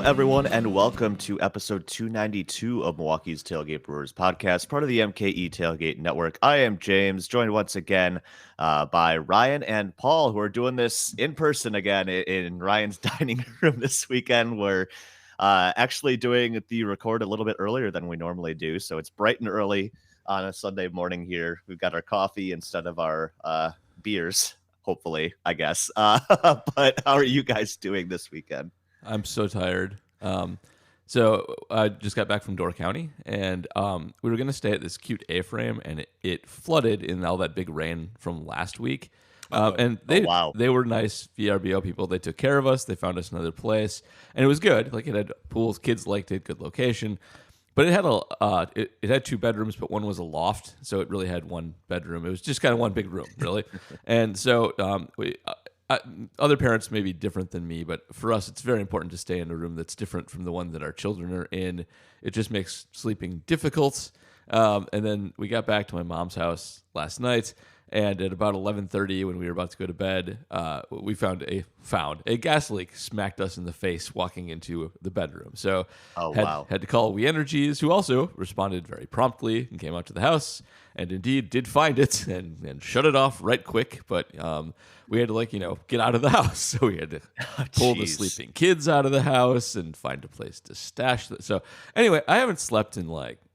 everyone, and welcome to episode 292 of Milwaukee's Tailgate Brewers podcast, part of the MKE Tailgate Network. I am James, joined once again by Ryan and Paul, who are doing this in person again in Ryan's dining room this weekend. We're actually doing the record a little bit earlier than we normally do, so it's bright and early on a Sunday morning here. We've got our coffee instead of our beers, hopefully, I guess. But how are you guys doing this weekend? I'm so tired. So I just got back from Door County, and we were going to stay at this cute A-frame, and it flooded in all that big rain from last week. And they were nice VRBO people. They took care of us. They found us another place, and it was good. Like, it had pools, kids liked it, good location. But it had it had two bedrooms, but one was a loft, so it really had one bedroom. It was just kind of one big room, really. And so other parents may be different than me, but for us, it's very important to stay in a room that's different from the one that our children are in. It just makes sleeping difficult. And then we got back to my mom's house last night, and at about 11:30, when we were about to go to bed, we found a gas leak smacked us in the face walking into the bedroom. So had to call We Energies, who also responded very promptly and came out to the house, and indeed did find it and shut it off right quick. But we had to get out of the house, so we had to pull the sleeping kids out of the house and find a place to stash them. So anyway, I haven't slept in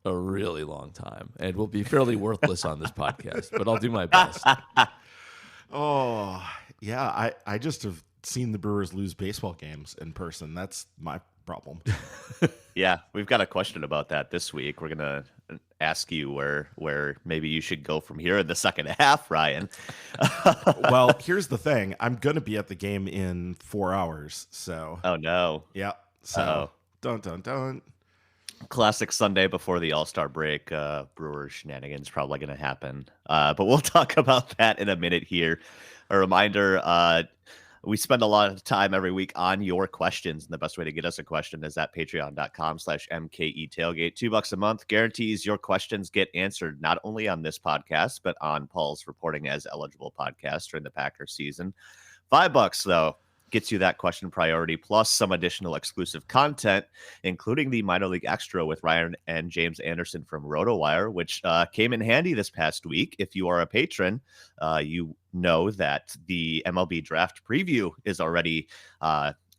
a really long time, and will be fairly worthless on this podcast, but I'll do my best. Oh, yeah. I just have seen the Brewers lose baseball games in person. That's my problem. Yeah, we've got a question about that this week. We're going to ask you where maybe you should go from here in the second half, Ryan. Well, here's the thing. I'm going to be at the game in 4 hours, so. Oh, no. Yeah, so don't. Classic Sunday before the All-Star break. Brewers shenanigans probably going to happen. But we'll talk about that in a minute here. A reminder, we spend a lot of time every week on your questions, and the best way to get us a question is at patreon.com/MKE Tailgate. $2 a month guarantees your questions get answered not only on this podcast, but on Paul's Reporting as Eligible podcast during the Packers season. $5, though, gets you that question priority, plus some additional exclusive content, including the Minor League Extra with Ryan and James Anderson from RotoWire, which came in handy this past week. If you are a patron, you know that the MLB Draft Preview is already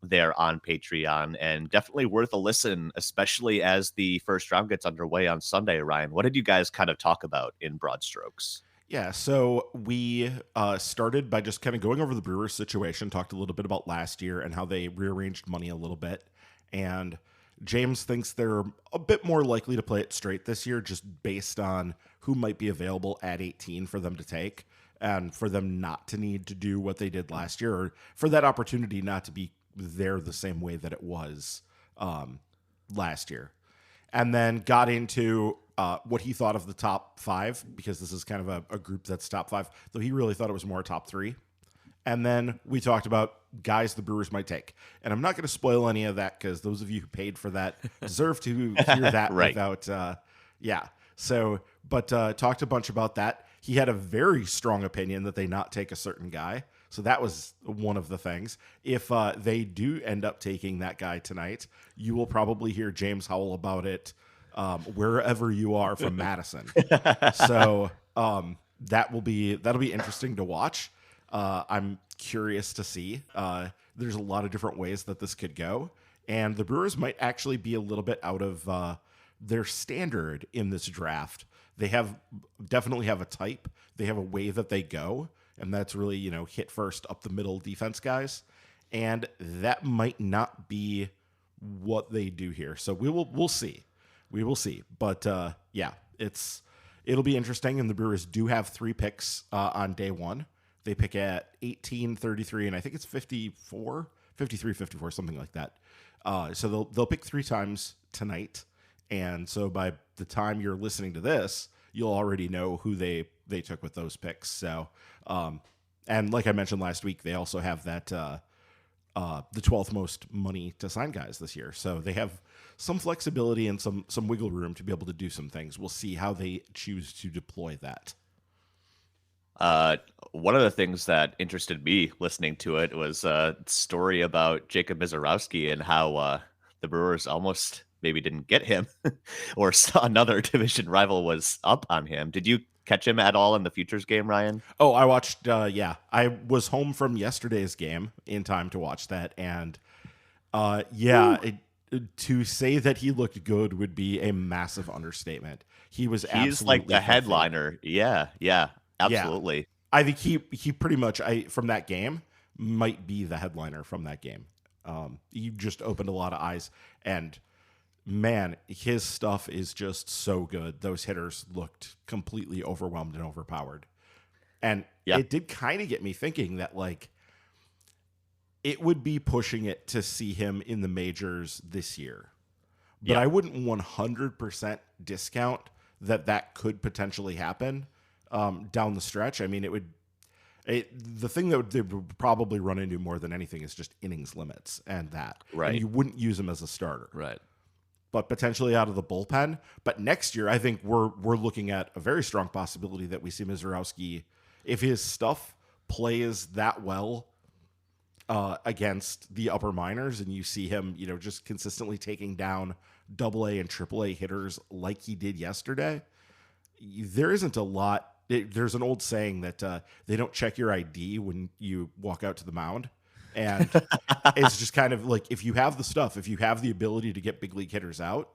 there on Patreon, and definitely worth a listen, especially as the first round gets underway on Sunday. Ryan, what did you guys kind of talk about in broad strokes? Yeah, so we started by just kind of going over the Brewers situation, talked a little bit about last year and how they rearranged money a little bit. And James thinks they're a bit more likely to play it straight this year, just based on who might be available at 18 for them to take, and for them not to need to do what they did last year, or for that opportunity not to be there the same way that it was last year. And then got into what he thought of the top five, because this is kind of a group that's top five, though he really thought it was more top three. And then we talked about guys the Brewers might take. And I'm not going to spoil any of that, because those of you who paid for that deserve to hear that right. without, talked a bunch about that. He had a very strong opinion that they not take a certain guy. So that was one of the things. If they do end up taking that guy tonight, you will probably hear James howl about it wherever you are from Madison. So that'll be interesting to watch. I'm curious to see. There's a lot of different ways that this could go, and the Brewers might actually be a little bit out of their standard in this draft. They definitely have a type. They have a way that they go, and that's really hit first up the middle defense guys, and that might not be what they do here. So we'll see. We will see. But it'll be interesting. And the Brewers do have 3 picks on day one. They pick at 18, 33, and I think it's 54, 53, 54, something like that. So they'll pick 3 times tonight. And so by the time you're listening to this, you'll already know who they took with those picks. So, and like I mentioned last week, they also have that the 12th most money to sign guys this year. So they have some flexibility and some wiggle room to be able to do some things. We'll see how they choose to deploy that. One of the things that interested me listening to it was a story about Jacob Mizorowski and how the Brewers almost maybe didn't get him, or another division rival was up on him. Did you catch him at all in the Futures game, Ryan? Oh, I watched. Yeah, I was home from yesterday's game in time to watch that, and to say that he looked good would be a massive understatement. He was He's like the headliner. Yeah, absolutely. Yeah. I think he pretty much from that game might be the headliner from that game. He just opened a lot of eyes, and man, his stuff is just so good. Those hitters looked completely overwhelmed and overpowered. And it did kind of get me thinking that, like, it would be pushing it to see him in the majors this year. But I wouldn't 100% discount that could potentially happen down the stretch. I mean, the thing that they would probably run into more than anything is just innings limits and that. Right. And you wouldn't use him as a starter. Right. But potentially out of the bullpen. But next year, I think we're looking at a very strong possibility that we see Mizorowski, if his stuff plays that well against the upper minors, and you see him, just consistently taking down AA and AAA hitters like he did yesterday. There isn't a lot. There's an old saying that they don't check your ID when you walk out to the mound. And it's just kind of like, if you have the stuff, if you have the ability to get big league hitters out,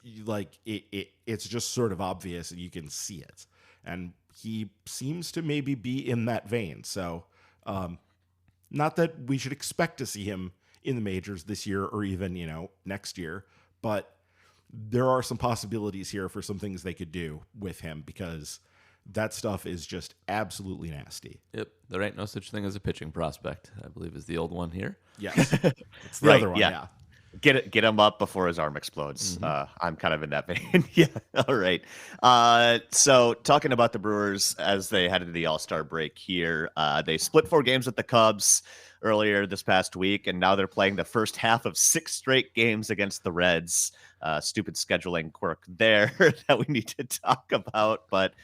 it's just sort of obvious and you can see it. And he seems to maybe be in that vein. So not that we should expect to see him in the majors this year or even, next year, but there are some possibilities here for some things they could do with him, because that stuff is just absolutely nasty. Yep. There ain't no such thing as a pitching prospect, I believe is the old one here. Yes. It's the other one, yeah. Get him up before his arm explodes. Mm-hmm. I'm kind of in that vein. Yeah. All right. So talking about the Brewers as they head into the All-Star break here, they split 4 games with the Cubs earlier this past week, and now they're playing the first half of 6 straight games against the Reds. Stupid scheduling quirk there that we need to talk about, but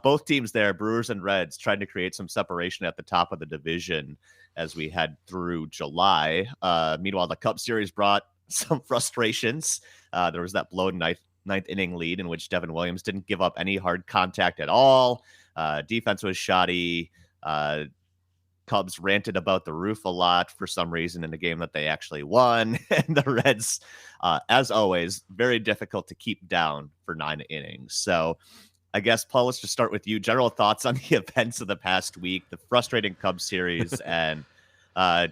both teams there, Brewers and Reds, trying to create some separation at the top of the division as we head through July. Meanwhile, the Cubs series brought some frustrations. There was that blown ninth inning lead in which Devin Williams didn't give up any hard contact at all. Defense was shoddy. Cubs ranted about the roof a lot for some reason in the game that they actually won. And the Reds, as always, very difficult to keep down for 9 innings. So I guess, Paul, let's just start with you. General thoughts on the events of the past week, the frustrating Cubs series, and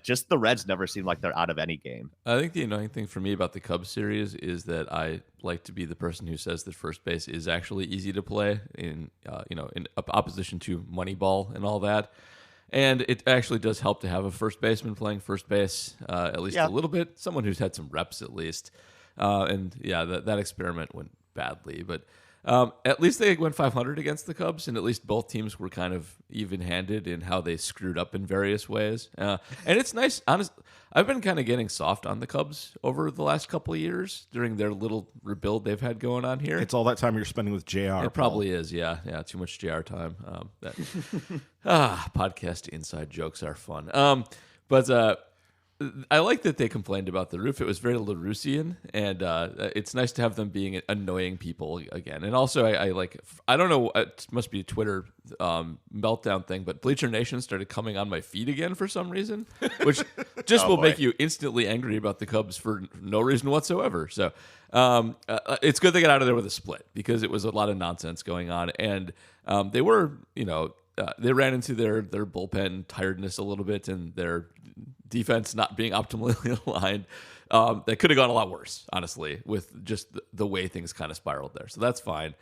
just the Reds never seem like they're out of any game. I think the annoying thing for me about the Cubs series is that I like to be the person who says that first base is actually easy to play in opposition to Moneyball and all that. And it actually does help to have a first baseman playing first base, at least a little bit, someone who's had some reps at least. That experiment went badly, but at least they went 500 against the Cubs, and at least both teams were kind of even-handed in how they screwed up in various ways. And it's nice. I've been kind of getting soft on the Cubs over the last couple of years during their little rebuild they've had going on here. It's all that time you're spending with JR. It probably is, yeah. Too much JR time. Podcast inside jokes are fun. But I like that they complained about the roof. It was very LaRussian, and it's nice to have them being annoying people again. And also, I don't know, it must be a Twitter meltdown thing, but Bleacher Nation started coming on my feed again for some reason, which just will make you instantly angry about the Cubs for no reason whatsoever. So it's good they got out of there with a split, because it was a lot of nonsense going on, and they were, they ran into their bullpen tiredness a little bit and their defense not being optimally aligned. That could have gone a lot worse, honestly, with just the way things kind of spiraled there. So that's fine.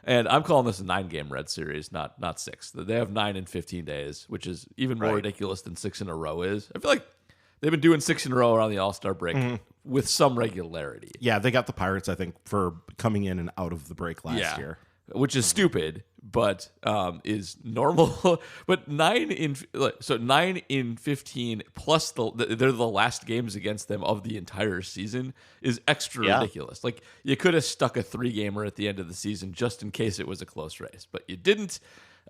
And I'm calling this a 9-game Red series, not 6. They have 9 in 15 days, which is even more ridiculous than 6 in a row is. I feel like they've been doing 6 in a row around the All-Star break with some regularity. Yeah, they got the Pirates, I think, for coming in and out of the break last year. Which is stupid, but is normal. But 9 in 15 plus they're the last games against them of the entire season is extra ridiculous. Like, you could have stuck a 3-gamer at the end of the season just in case it was a close race, but you didn't.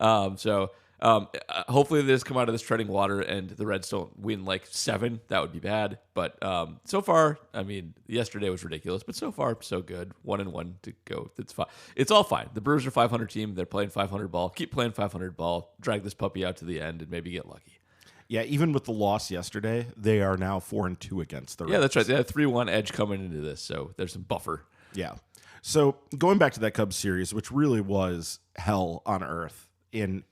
So Hopefully they just come out of this treading water and the Reds don't win like 7. That would be bad. But so far, I mean, yesterday was ridiculous, but so far so good. 1-1 to go. It's fine. It's all fine. The Brewers are 500 team. They're playing 500 ball. Keep playing 500 ball. Drag this puppy out to the end and maybe get lucky. Yeah, even with the loss yesterday, they are now 4-2 against the Reds. Yeah, that's right. They had 3-1 edge coming into this, so there's some buffer. Yeah. So going back to that Cubs series, which really was hell on earth in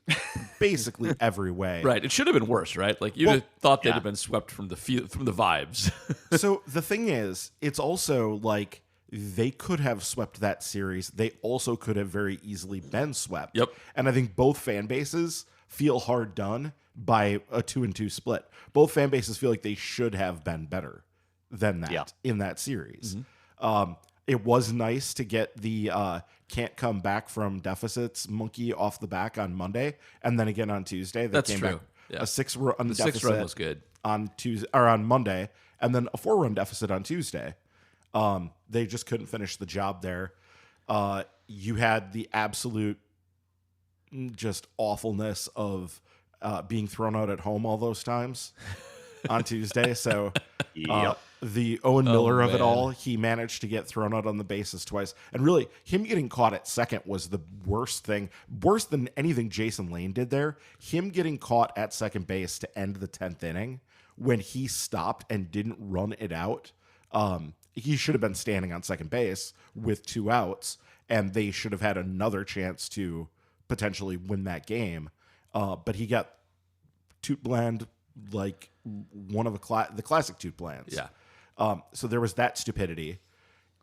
basically every way. Right. It should have been worse, right? Like you'd have thought they'd have been swept from the from the vibes. So the thing is, it's also like they could have swept that series. They also could have very easily been swept. Yep. And I think both fan bases feel hard done by a 2-2 split. Both fan bases feel like they should have been better than that in that series. It was nice to get the can't come back from deficits monkey off the back on Monday, and then again on Tuesday. That's came true. Back Yeah. a 6-run deficit. 6 run was good on Tuesday or on Monday, and then a 4-run deficit on Tuesday. They just couldn't finish the job there. You had the absolute just awfulness of being thrown out at home all those times on Tuesday. So the Owen Miller of it all, he managed to get thrown out on the bases twice. And really, him getting caught at second was the worst thing. Worse than anything Jason Lane did there. Him getting caught at second base to end the 10th inning when he stopped and didn't run it out. He should have been standing on second base with 2 outs, and they should have had another chance to potentially win that game. But he got Toot Bland like one of the classic Toot Blands. Yeah. So there was that stupidity.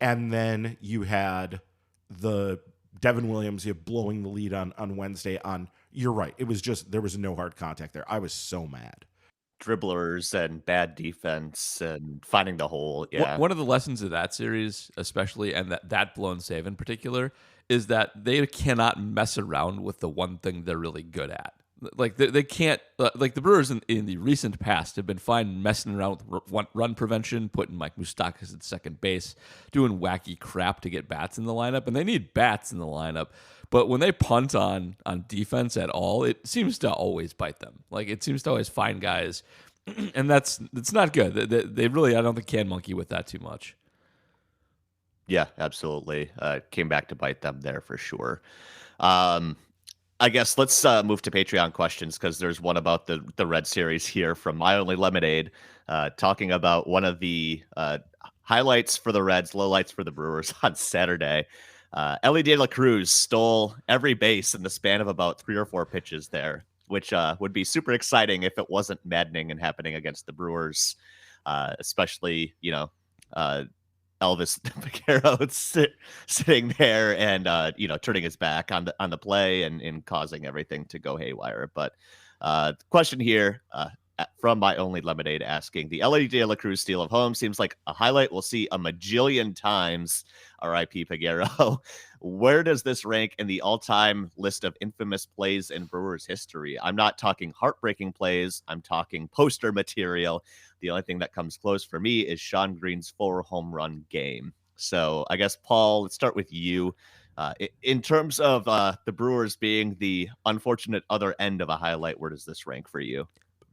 And then you had the Devin Williams blowing the lead on Wednesday on, you're right. It was just, there was no hard contact there. I was so mad. Dribblers and bad defense and finding the hole. Yeah. One of the lessons of that series, especially, and that blown save in particular, is that they cannot mess around with the one thing they're really good at. Like they can't, like the Brewers in the recent past have been fine messing around with run prevention, putting Mike Moustakas at second base, doing wacky crap to get bats in the lineup, and they need bats in the lineup. But when they punt on defense at all, it seems to always bite them. Like it seems to always find guys, and it's not good. They really, I don't think, can monkey with that too much. Yeah, absolutely. Came back to bite them there for sure. I guess let's move to Patreon questions because there's one about the Red Series here from My Only Lemonade, talking about one of the highlights for the Reds, lowlights for the Brewers on Saturday. Elly De La Cruz stole every base in the span of about 3 or 4 pitches there, which would be super exciting if it wasn't maddening and happening against the Brewers, especially, Elvis Vaquero sitting there and turning his back on the play and causing everything to go haywire. But the question here from My Only Lemonade asking, the Elly De La Cruz steal of home seems like a highlight we'll see a majillion times. R.I.P. Peguero. Where does this rank in the all-time list of infamous plays in Brewers history? I'm not talking heartbreaking plays. I'm talking poster material. The only thing that comes close for me is Sean Green's 4-home run game. So I guess, Paul, let's start with you. In terms of the Brewers being the unfortunate other end of a highlight, where does this rank for you?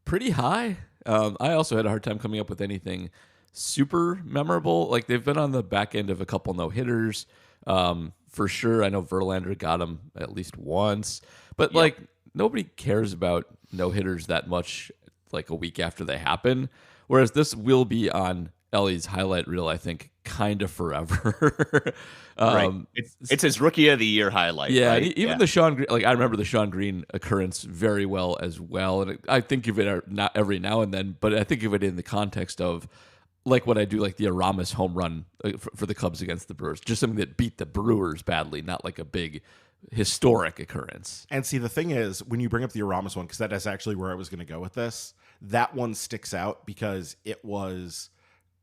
Pretty high. I also had a hard time coming up with anything super memorable. Like they've been on the back end of a couple no-hitters. For sure, I know Verlander got him at least once. But like nobody cares about no-hitters that much like a week after they happen. Whereas this will be on Ellie's highlight reel, I think, kind of forever. Right. It's his rookie of the year highlight. Yeah, right? Even the Sean Green, like I remember the Sean Green occurrence very well as well, and I think of it not every now and then, but I think of it in the context of like what I do, like the Aramis home run for the Cubs against the Brewers, just something that beat the Brewers badly, not like a big historic occurrence. And see, the thing is, when you bring up the Aramis one, because that is actually where I was going to go with this, that one sticks out because it was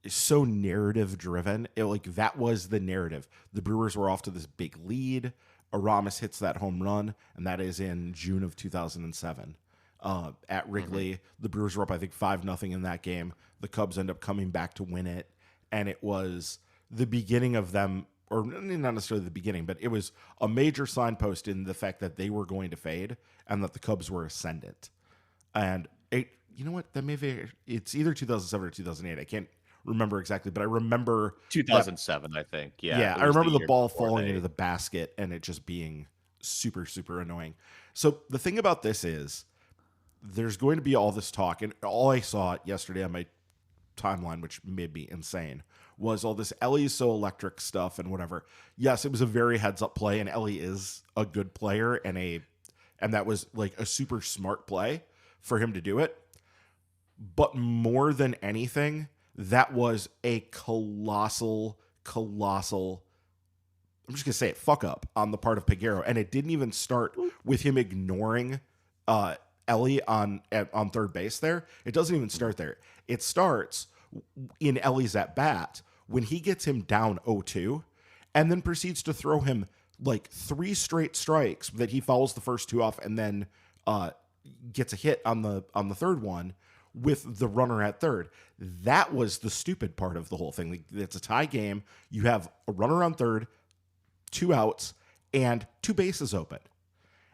so narrative driven. That was the narrative. The Brewers were off to this big lead. Aramis hits that home run, and that is in June of 2007 at Wrigley. Mm-hmm. The Brewers were up, I think, 5-0 in that game. The Cubs end up coming back to win it, and it was the beginning of them or not necessarily the beginning, but it was a major signpost in the fact that they were going to fade and that the Cubs were ascendant. And you know what? That it's either 2007 or 2008. I can't remember exactly, but I remember 2007, I think. Yeah, I remember the year ball before falling into the basket and it just being super, super annoying. So the thing about this is there's going to be all this talk, and all I saw yesterday on my timeline, which made me insane, was all this Ellie's so electric stuff and whatever. Yes, it was a very heads up play, and Ellie is a good player, and that was like a super smart play for him to do it. But more than anything, that was a colossal, I'm just gonna say it, fuck up on the part of Peguero, and it didn't even start with him ignoring Ellie on third base. There, it doesn't even start there. It starts in Ellie's at bat when he gets him down 0-2, and then proceeds to throw him like 3 straight strikes that he fouls the first 2 off, and then gets a hit on the third one with the runner at third. That was the stupid part of the whole thing. Like, it's a tie game. You have a runner on third, 2 outs, and 2 bases open.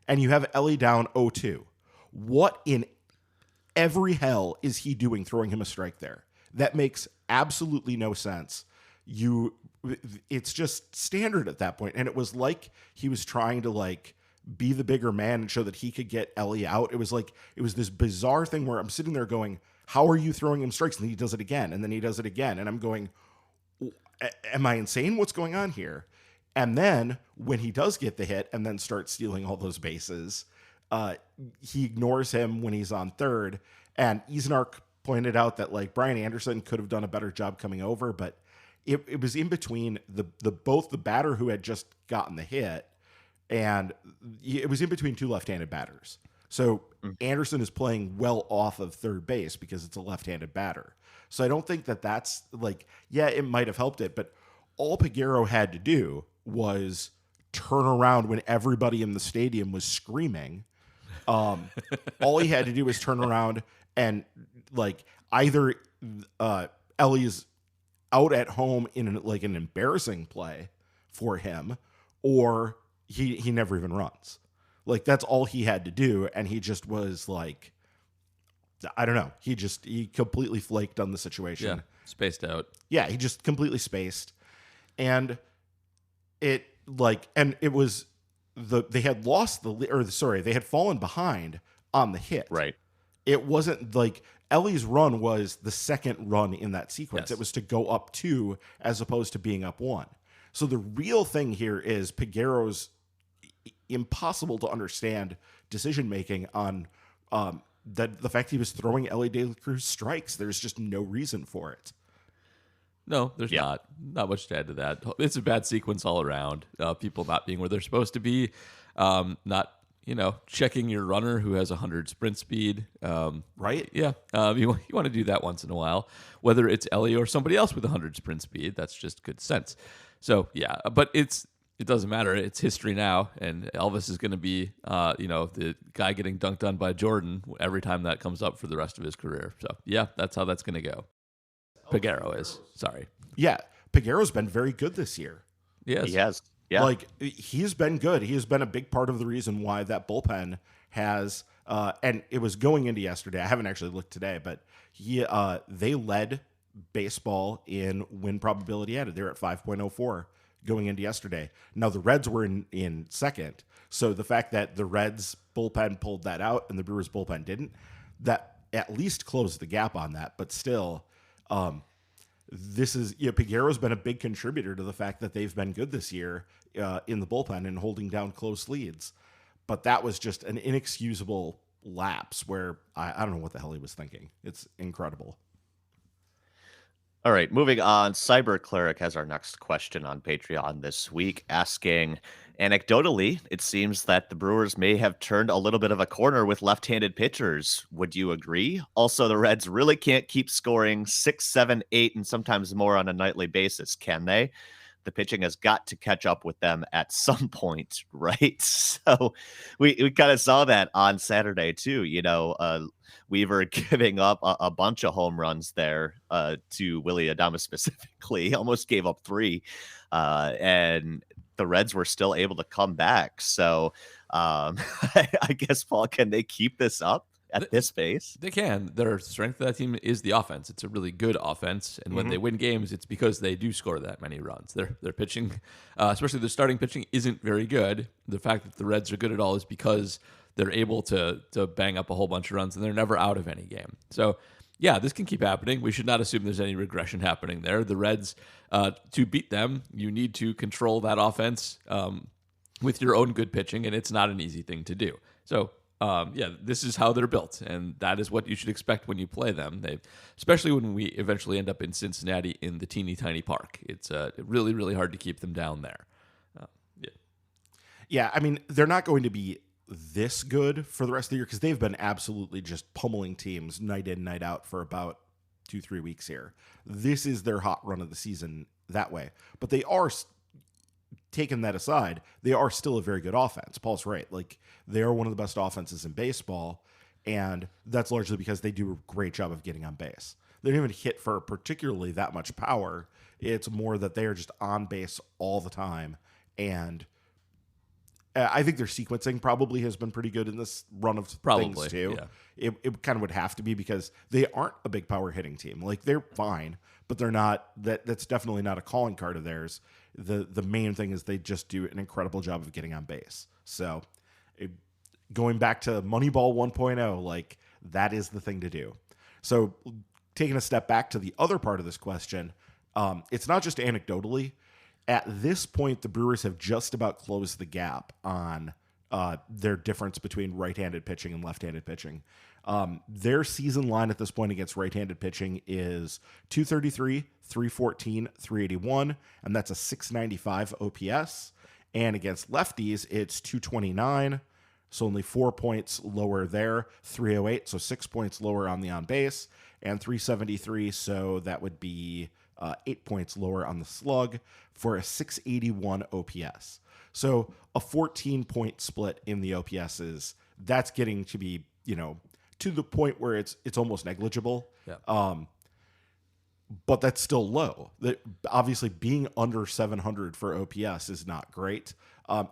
And you have Ellie down 0-2. What in every hell is he doing throwing him a strike there? That makes absolutely no sense. It's just standard at that point. And it was like he was trying to like be the bigger man and show that he could get Ellie out. It was this bizarre thing where I'm sitting there going, how are you throwing him strikes? And he does it again. And then he does it again. And I'm going, am I insane? What's going on here? And then when he does get the hit and then starts stealing all those bases, he ignores him when he's on third. And Isnark pointed out that like Brian Anderson could have done a better job coming over, but it was in between both the batter who had just gotten the hit, and it was in between 2 left-handed batters. So Anderson is playing well off of third base because it's a left-handed batter. So I don't think that's like, yeah, it might have helped it, but all Peguero had to do was turn around when everybody in the stadium was screaming. All he had to do was turn around and like either Ellie's out at home in an embarrassing play for him, or he never even runs. Like, that's all he had to do, and he just was like, I don't know. He completely flaked on the situation. Yeah, spaced out. Yeah, he just completely spaced. And they had lost they had fallen behind on the hit. Right. It wasn't like Ellie's run was the second run in that sequence. Yes. It was to go up 2 as opposed to being up 1. So the real thing here is Peguero's impossible to understand decision-making on the fact he was throwing Ellie De La Cruz strikes. There's just no reason for it. No, there's not much to add to that. It's a bad sequence all around. People not being where they're supposed to be, not checking your runner who has 100 sprint speed. Right? Yeah, you want to do that once in a while, whether it's Ellie or somebody else with 100 sprint speed. That's just good sense. So yeah, but it doesn't matter. It's history now, and Elvis is going to be the guy getting dunked on by Jordan every time that comes up for the rest of his career. So yeah, that's how that's going to go. Peguero is. Sorry. Yeah. Peguero's been very good this year. Yes. He has. Yeah. Like, he's been good. He has been a big part of the reason why that bullpen has, and it was going into yesterday. I haven't actually looked today, but they led baseball in win probability added. They're at 5.04 going into yesterday. Now, the Reds were in second. So the fact that the Reds bullpen pulled that out and the Brewers bullpen didn't, that at least closed the gap on that. But still, Peguero's been a big contributor to the fact that they've been good this year in the bullpen and holding down close leads. But that was just an inexcusable lapse where I don't know what the hell he was thinking. It's incredible. All right, moving on. Cyber Cleric has our next question on Patreon this week, asking, anecdotally, it seems that the Brewers may have turned a little bit of a corner with left-handed pitchers. Would you agree? Also, the Reds really can't keep scoring 6, 7, 8, and sometimes more on a nightly basis, can they? the pitching has got to catch up with them at some point, right? So we kind of saw that on Saturday too. Weaver giving up a bunch of home runs there to Willie Adames specifically, almost gave up 3, and the Reds were still able to come back. So I guess, Paul, can they keep this up at this pace? They can. Their strength of that team is the offense. It's a really good offense, and when they win games, it's because they do score that many runs. Their pitching, especially the starting pitching, isn't very good. The fact that the Reds are good at all is because they're able to bang up a whole bunch of runs, and they're never out of any game. So, yeah, this can keep happening. We should not assume there's any regression happening there. The Reds, to beat them, you need to control that offense with your own good pitching, and it's not an easy thing to do. So, this is how they're built, and that is what you should expect when you play them. Especially when we eventually end up in Cincinnati in the teeny tiny park. It's really, really hard to keep them down there. Yeah, I mean, they're not going to be this good for the rest of the year because they've been absolutely just pummeling teams night in, night out for about 2-3 weeks here. This is their hot run of the season that way. But they are, taking that aside, they are still a very good offense. Paul's right. Like, they are one of the best offenses in baseball, and that's largely because they do a great job of getting on base. They don't even hit for particularly that much power. It's more that they are just on base all the time, and I think their sequencing probably has been pretty good in this run of things too. Yeah. It kind of would have to be because they aren't a big power hitting team. Like, they're fine, but they're not. That's definitely not a calling card of theirs. The main thing is they just do an incredible job of getting on base. So, going back to Moneyball 1.0, like, that is the thing to do. So, taking a step back to the other part of this question, it's not just anecdotally. At this point, the Brewers have just about closed the gap on their difference between right-handed pitching and left-handed pitching. Their season line at this point against right-handed pitching is 233, 314, 381, and that's a 695 OPS. And against lefties, it's 229, so only 4 points lower there, 308, so 6 points lower on the on-base, and 373, so that would be 8 points lower on the slug for a 681 OPS. So a 14-point split in the OPSs, that's getting to be, to the point where it's almost negligible. Yeah. But that's still low. Obviously, being under 700 for OPS is not great.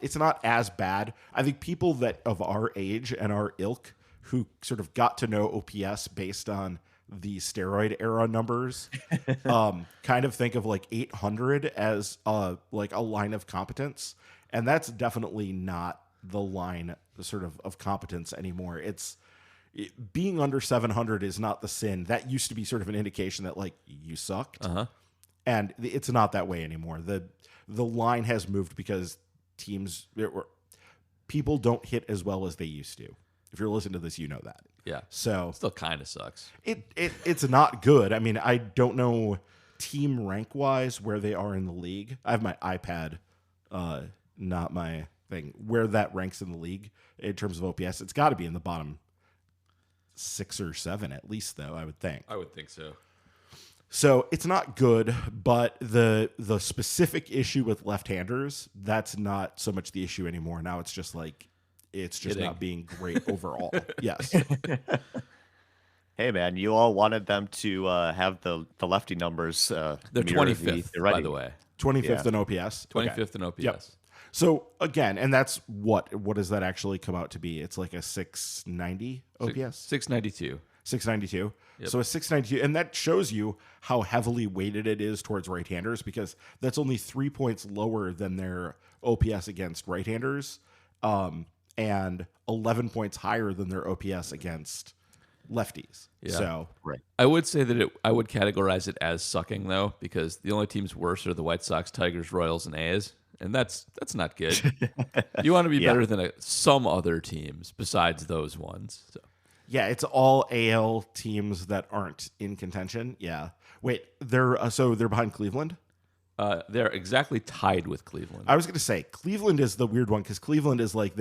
It's not as bad. I think people that of our age and our ilk who sort of got to know OPS based on the steroid era numbers kind of think of like 800 as like a line of competence, and that's definitely not the line sort of competence anymore. Being under 700 is not the sin. That used to be sort of an indication that like you sucked, and it's not that way anymore. The line has moved because people don't hit as well as they used to. If you're listening to this, you know that. Yeah. So Still kind of sucks. It's not good. I mean, I don't know team rank wise where they are in the league. I have my iPad, not my thing, where that ranks in the league in terms of OPS. It's got to be in the bottom 6 or 7 at least, though, I would think. I would think so. So it's not good, but the specific issue with left-handers, that's not so much the issue anymore. Now it's just like, it's just Hitting. not being great overall. Yes. Hey, man, you all wanted them to have the lefty numbers. They're mirror 25th, the by righty. the way. 25th Yeah. in OPS. 25th in OPS. Yep. So again, and that's what does that actually come out to be? It's like a 690 OPS? 692. 692. Yep. So a 692, and that shows you how heavily weighted it is towards right-handers because that's only 3 points lower than their OPS against right-handers, and 11 points higher than their OPS against lefties. Yeah. So Right. I would say that I would categorize it as sucking, though, because the only teams worse are the White Sox, Tigers, Royals, and A's, and that's not good. You want to be Yeah. better than some other teams besides those ones. So. yeah, it's all AL teams that aren't in contention. Yeah. Wait, they're behind Cleveland? They're exactly tied with Cleveland. I was going to say Cleveland is the weird one because Cleveland is like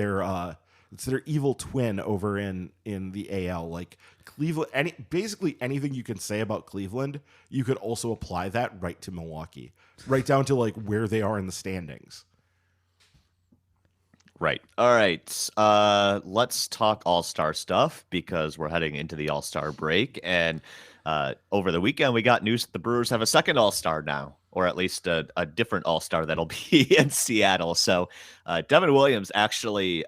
It's their evil twin over in the AL. Like Cleveland, basically anything you can say about Cleveland, you could also apply that right to Milwaukee, right down to like where they are in the standings. Right. All right. Let's talk All-Star stuff because we're heading into the All-Star break. And over the weekend, we got news that the Brewers have a second All-Star now, or at least a different All-Star that'll be in Seattle. So Devin Williams actually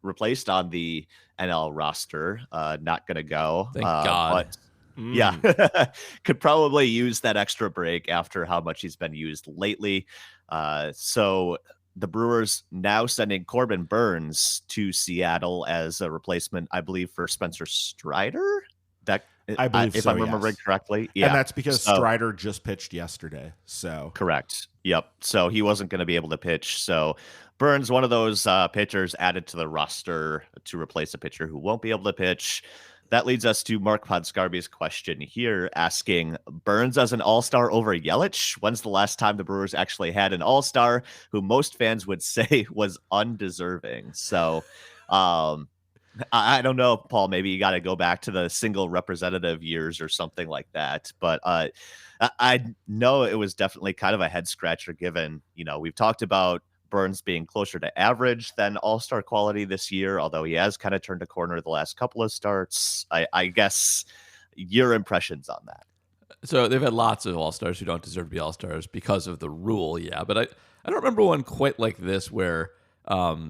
replaced on the NL roster. Not going to go. Thank God. But yeah, could probably use that extra break after how much he's been used lately. So the Brewers now sending Corbin Burns to Seattle as a replacement, I believe, for Spencer Strider. That I believe, if so, I'm remembering yes. correctly. Yeah, And that's because Strider just pitched yesterday. So correct. Yep. So he wasn't going to be able to pitch. So Burns, one of those pitchers added to the roster to replace a pitcher who won't be able to pitch. That leads us to Mark Podscarby's question here, asking Burns as an all-star over Yelich. When's the last time the Brewers actually had an all-star who most fans would say was undeserving? So I don't know, Paul, maybe you got to go back to the single representative years or something like that. But I know it was definitely kind of a head scratcher given, we've talked about Burns being closer to average than all-star quality this year, although he has kind of turned a corner the last couple of starts. I guess your impressions on that. So they've had lots of all-stars who don't deserve to be all-stars because of the rule, yeah. But I don't remember one quite like this where, I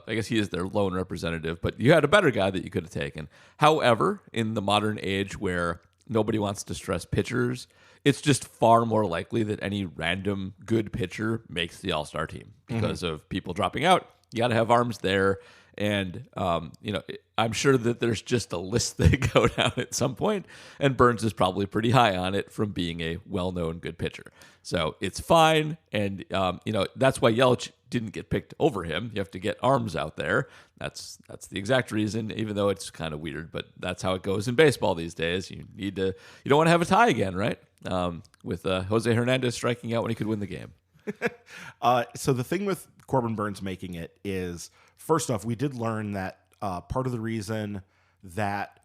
guess he is their lone representative, but you had a better guy that you could have taken. However, in the modern age where nobody wants to stress pitchers, it's just far more likely that any random good pitcher makes the all-star team because of people dropping out. You got to have arms there. And, I'm sure that there's just a list they go down at some point, and Burns is probably pretty high on it from being a well-known good pitcher. So it's fine. And, that's why Yelich didn't get picked over him. You have to get arms out there. That's the exact reason, even though it's kind of weird, but that's how it goes in baseball these days. You don't want to have a tie again, right? With Jose Hernandez striking out when he could win the game. So the thing with Corbin Burns making it is, first off, we did learn that part of the reason that,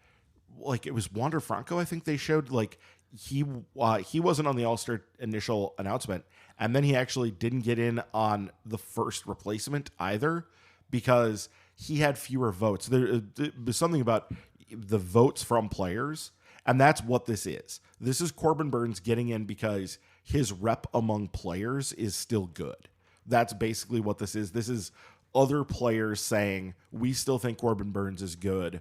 like, it was Wander Franco, I think they showed, like, he wasn't on the All-Star initial announcement, and then he actually didn't get in on the first replacement either because he had fewer votes. There's something about the votes from players, and that's what this is. This is Corbin Burns getting in because his rep among players is still good. That's basically what this is. This is other players saying, we still think Corbin Burns is good.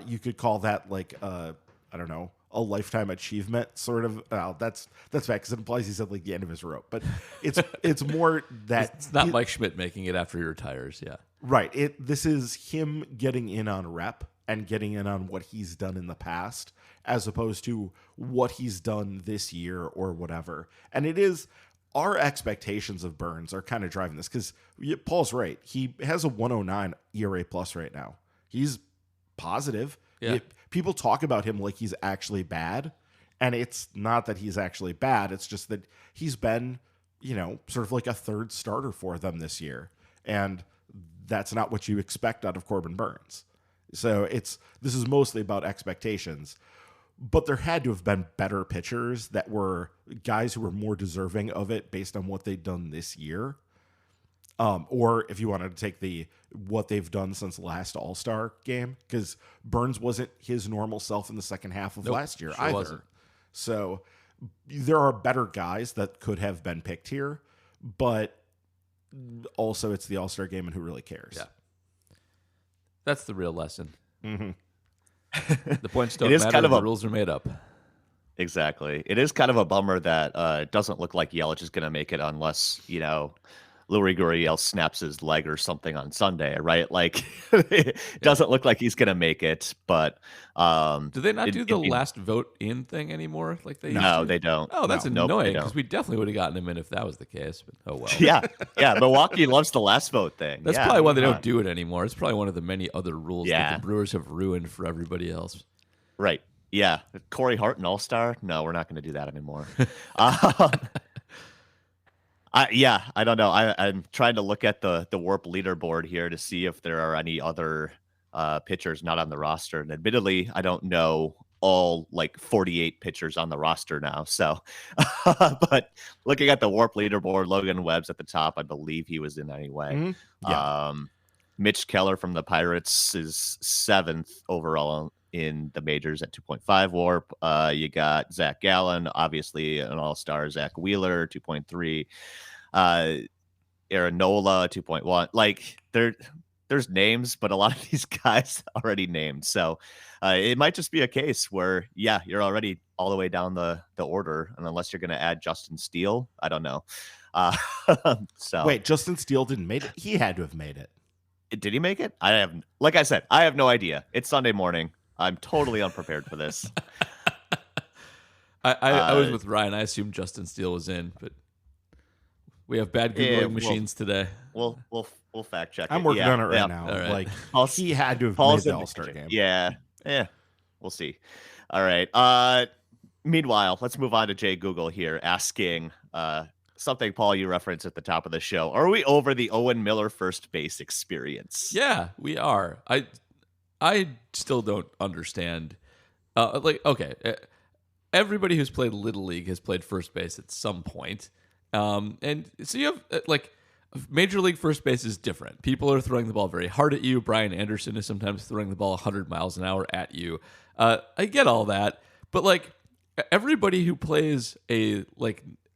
You could call that like, I don't know, a lifetime achievement sort of. That's bad because it implies he's at like the end of his rope. But it's more that it's not Mike Schmidt making it after he retires. Yeah, right. This is him getting in on rep and getting in on what he's done in the past, as opposed to what he's done this year or whatever. And it is. Our expectations of Burns are kind of driving this because Paul's right. He has a 109 ERA plus right now. He's positive. Yeah. People talk about him like he's actually bad, and it's not that he's actually bad. It's just that he's been, sort of like a third starter for them this year, and that's not what you expect out of Corbin Burns. So this is mostly about expectations. But there had to have been better pitchers that were guys who were more deserving of it based on what they'd done this year. Or if you wanted to take what they've done since last All-Star game, because Burns wasn't his normal self in the second half of last year either. Wasn't. So there are better guys that could have been picked here, but also it's the All-Star game and who really cares? Yeah. That's the real lesson. Mm-hmm. The points don't It is matter. kind of The a- rules are made up. Exactly. It is kind of a bummer that it doesn't look like Yelich is going to make it unless, Luis Gurriel snaps his leg or something on Sunday, right? Like, it doesn't look like he's going to make it, but... Do they not do the last vote in thing anymore? Like they used No, to? they don't. Oh, that's No, nope, they annoying don't. because we definitely would have gotten him in if that was the case. But oh well. Yeah. Milwaukee loves the last vote thing. That's Yeah, probably why they come don't on. do it anymore. It's probably one of the many other rules that Yeah. the Brewers have ruined for everybody else. Right. Yeah. Corey Hart, an all-star? No, we're not going to do that anymore. I don't know. I'm trying to look at the Warp leaderboard here to see if there are any other pitchers not on the roster. And admittedly, I don't know all like 48 pitchers on the roster now. So, but looking at the Warp leaderboard, Logan Webb's at the top. I believe he was in anyway. Mhm. Yeah. Mitch Keller from the Pirates is 7th overall in the majors at 2.5 Warp. You got Zach Gallen, obviously an all-star. Zach Wheeler, 2.3. Aaron Nola, 2.1. Like there's names, but a lot of these guys already named. So it might just be a case where, yeah, you're already all the way down the order. And unless you're going to add Justin Steele, I don't know. So Wait, Justin Steele didn't make it? He had to have made it. did he make it? Like I said, I have no idea. It's Sunday morning. I'm totally unprepared for this. I was with Ryan. I assumed Justin Steele was in, but we have bad Googling machines today. We'll fact check. I'm working on it right now. All right. Like he had to have made the All-Star game. Yeah. We'll see. All right. Meanwhile, let's move on to Jay Google here asking something, Paul, you referenced at the top of the show. Are we over the Owen Miller first base experience? Yeah, we are. I still don't understand. Everybody who's played Little League has played first base at some point. And so you have Major League first base is different. People are throwing the ball very hard at you. Brian Anderson is sometimes throwing the ball 100 miles an hour at you. I get all that, but like everybody who plays a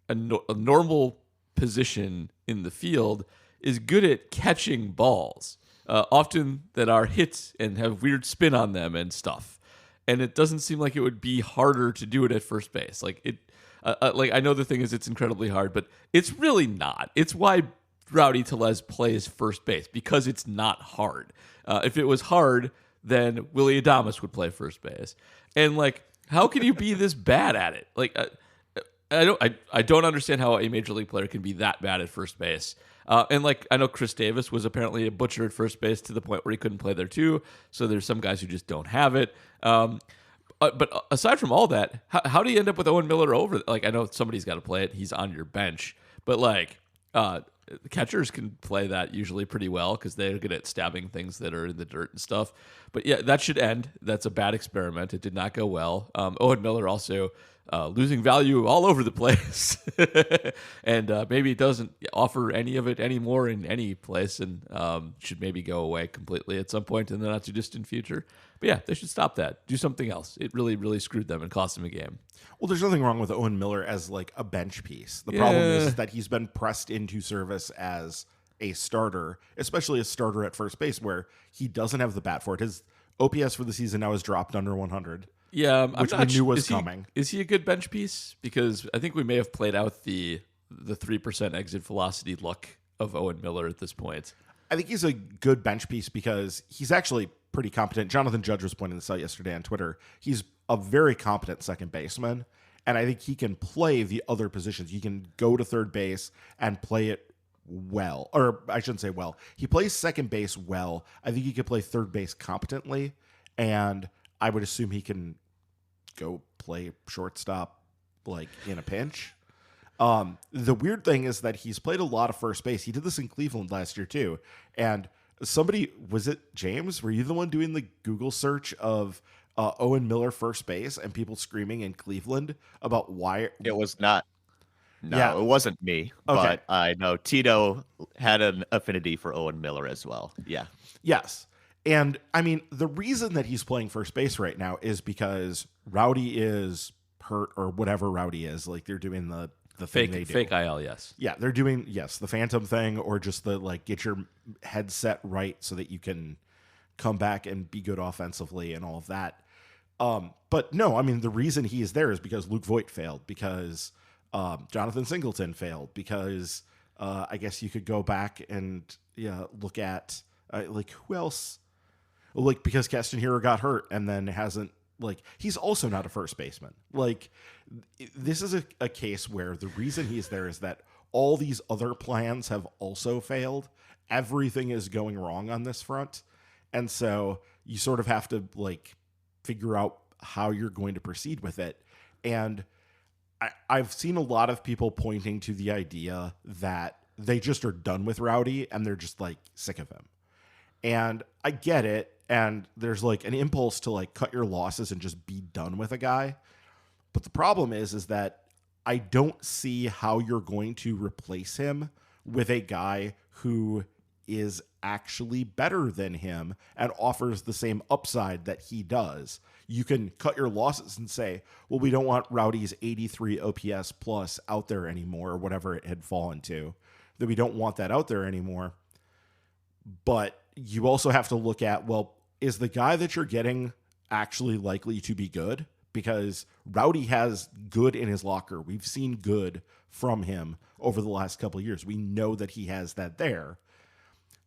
normal position in the field is good at catching balls, often that are hits and have weird spin on them and stuff. And it doesn't seem like it would be harder to do it at first base. I know the thing is it's incredibly hard, but it's really not. It's why Rowdy Tellez plays first base, because it's not hard. If it was hard, then Willie Adames would play first base. And like, how can you be this bad at it? Like, I don't understand how a major league player can be that bad at first base. And like, I know Chris Davis was apparently a butcher at first base to the point where he couldn't play there too. So there's some guys who just don't have it. But aside from all that, how do you end up with Owen Miller over? Like, I know somebody's got to play it. He's on your bench, but like, catchers can play that usually pretty well because they're good at stabbing things that are in the dirt and stuff. But yeah, that should end. That's a bad experiment. It did not go well. Owen Miller also losing value all over the place, and maybe it doesn't offer any of it anymore in any place, and should maybe go away completely at some point in the not too distant future. But yeah, they should stop that. Do something else. It really, really screwed them and cost them a game. Well, there's nothing wrong with Owen Miller as like a bench piece. The problem is that he's been pressed into service as a starter, especially a starter at first base, where he doesn't have the bat for it. His OPS for the season now is dropped under 100. Yeah, which we knew was coming. Is he a good bench piece? Because I think we may have played out the 3% exit velocity luck of Owen Miller at this point. I think he's a good bench piece because he's actually pretty competent. Jonathan Judge was pointing this out yesterday on Twitter. He's a very competent second baseman, and I think he can play the other positions. He can go to third base and play it well. Or I shouldn't say well. He plays second base well. I think he can play third base competently, and I would assume he can go play shortstop like in a pinch. The weird thing is that he's played a lot of first base. He did this in Cleveland last year too. And somebody, was it James? Were you the one doing the Google search of Owen Miller first base and people screaming in Cleveland about why? It was not. No, Yeah. It wasn't me. Okay. But I know Tito had an affinity for Owen Miller as well. Yeah. Yes. And I mean, the reason that he's playing first base right now is because Rowdy is hurt, or whatever Rowdy is. Like, they're doing the thing they do. Fake IL, yes. Yeah, they're doing, the phantom thing, or just the like get your headset right so that you can come back and be good offensively and all of that. But no, I mean, the reason he is there is because Luke Voigt failed, because Jonathan Singleton failed, because I guess you could go back and look at like who else, like because Keston Hero got hurt and then hasn't, like, he's also not a first baseman. Like, this is a case where the reason he's there is that all these other plans have also failed. Everything is going wrong on this front. And so you sort of have to like figure out how you're going to proceed with it. And I've seen a lot of people pointing to the idea that they just are done with Rowdy and they're just like sick of him. And I get it. And there's like an impulse to like cut your losses and just be done with a guy. But the problem is that I don't see how you're going to replace him with a guy who is actually better than him and offers the same upside that he does. You can cut your losses and say, well, we don't want Rowdy's 83 OPS plus out there anymore, or whatever it had fallen to, that we don't want that out there anymore. But you also have to look at, well, is the guy that you're getting actually likely to be good? Because Rowdy has good in his locker. We've seen good from him over the last couple of years. We know that he has that there.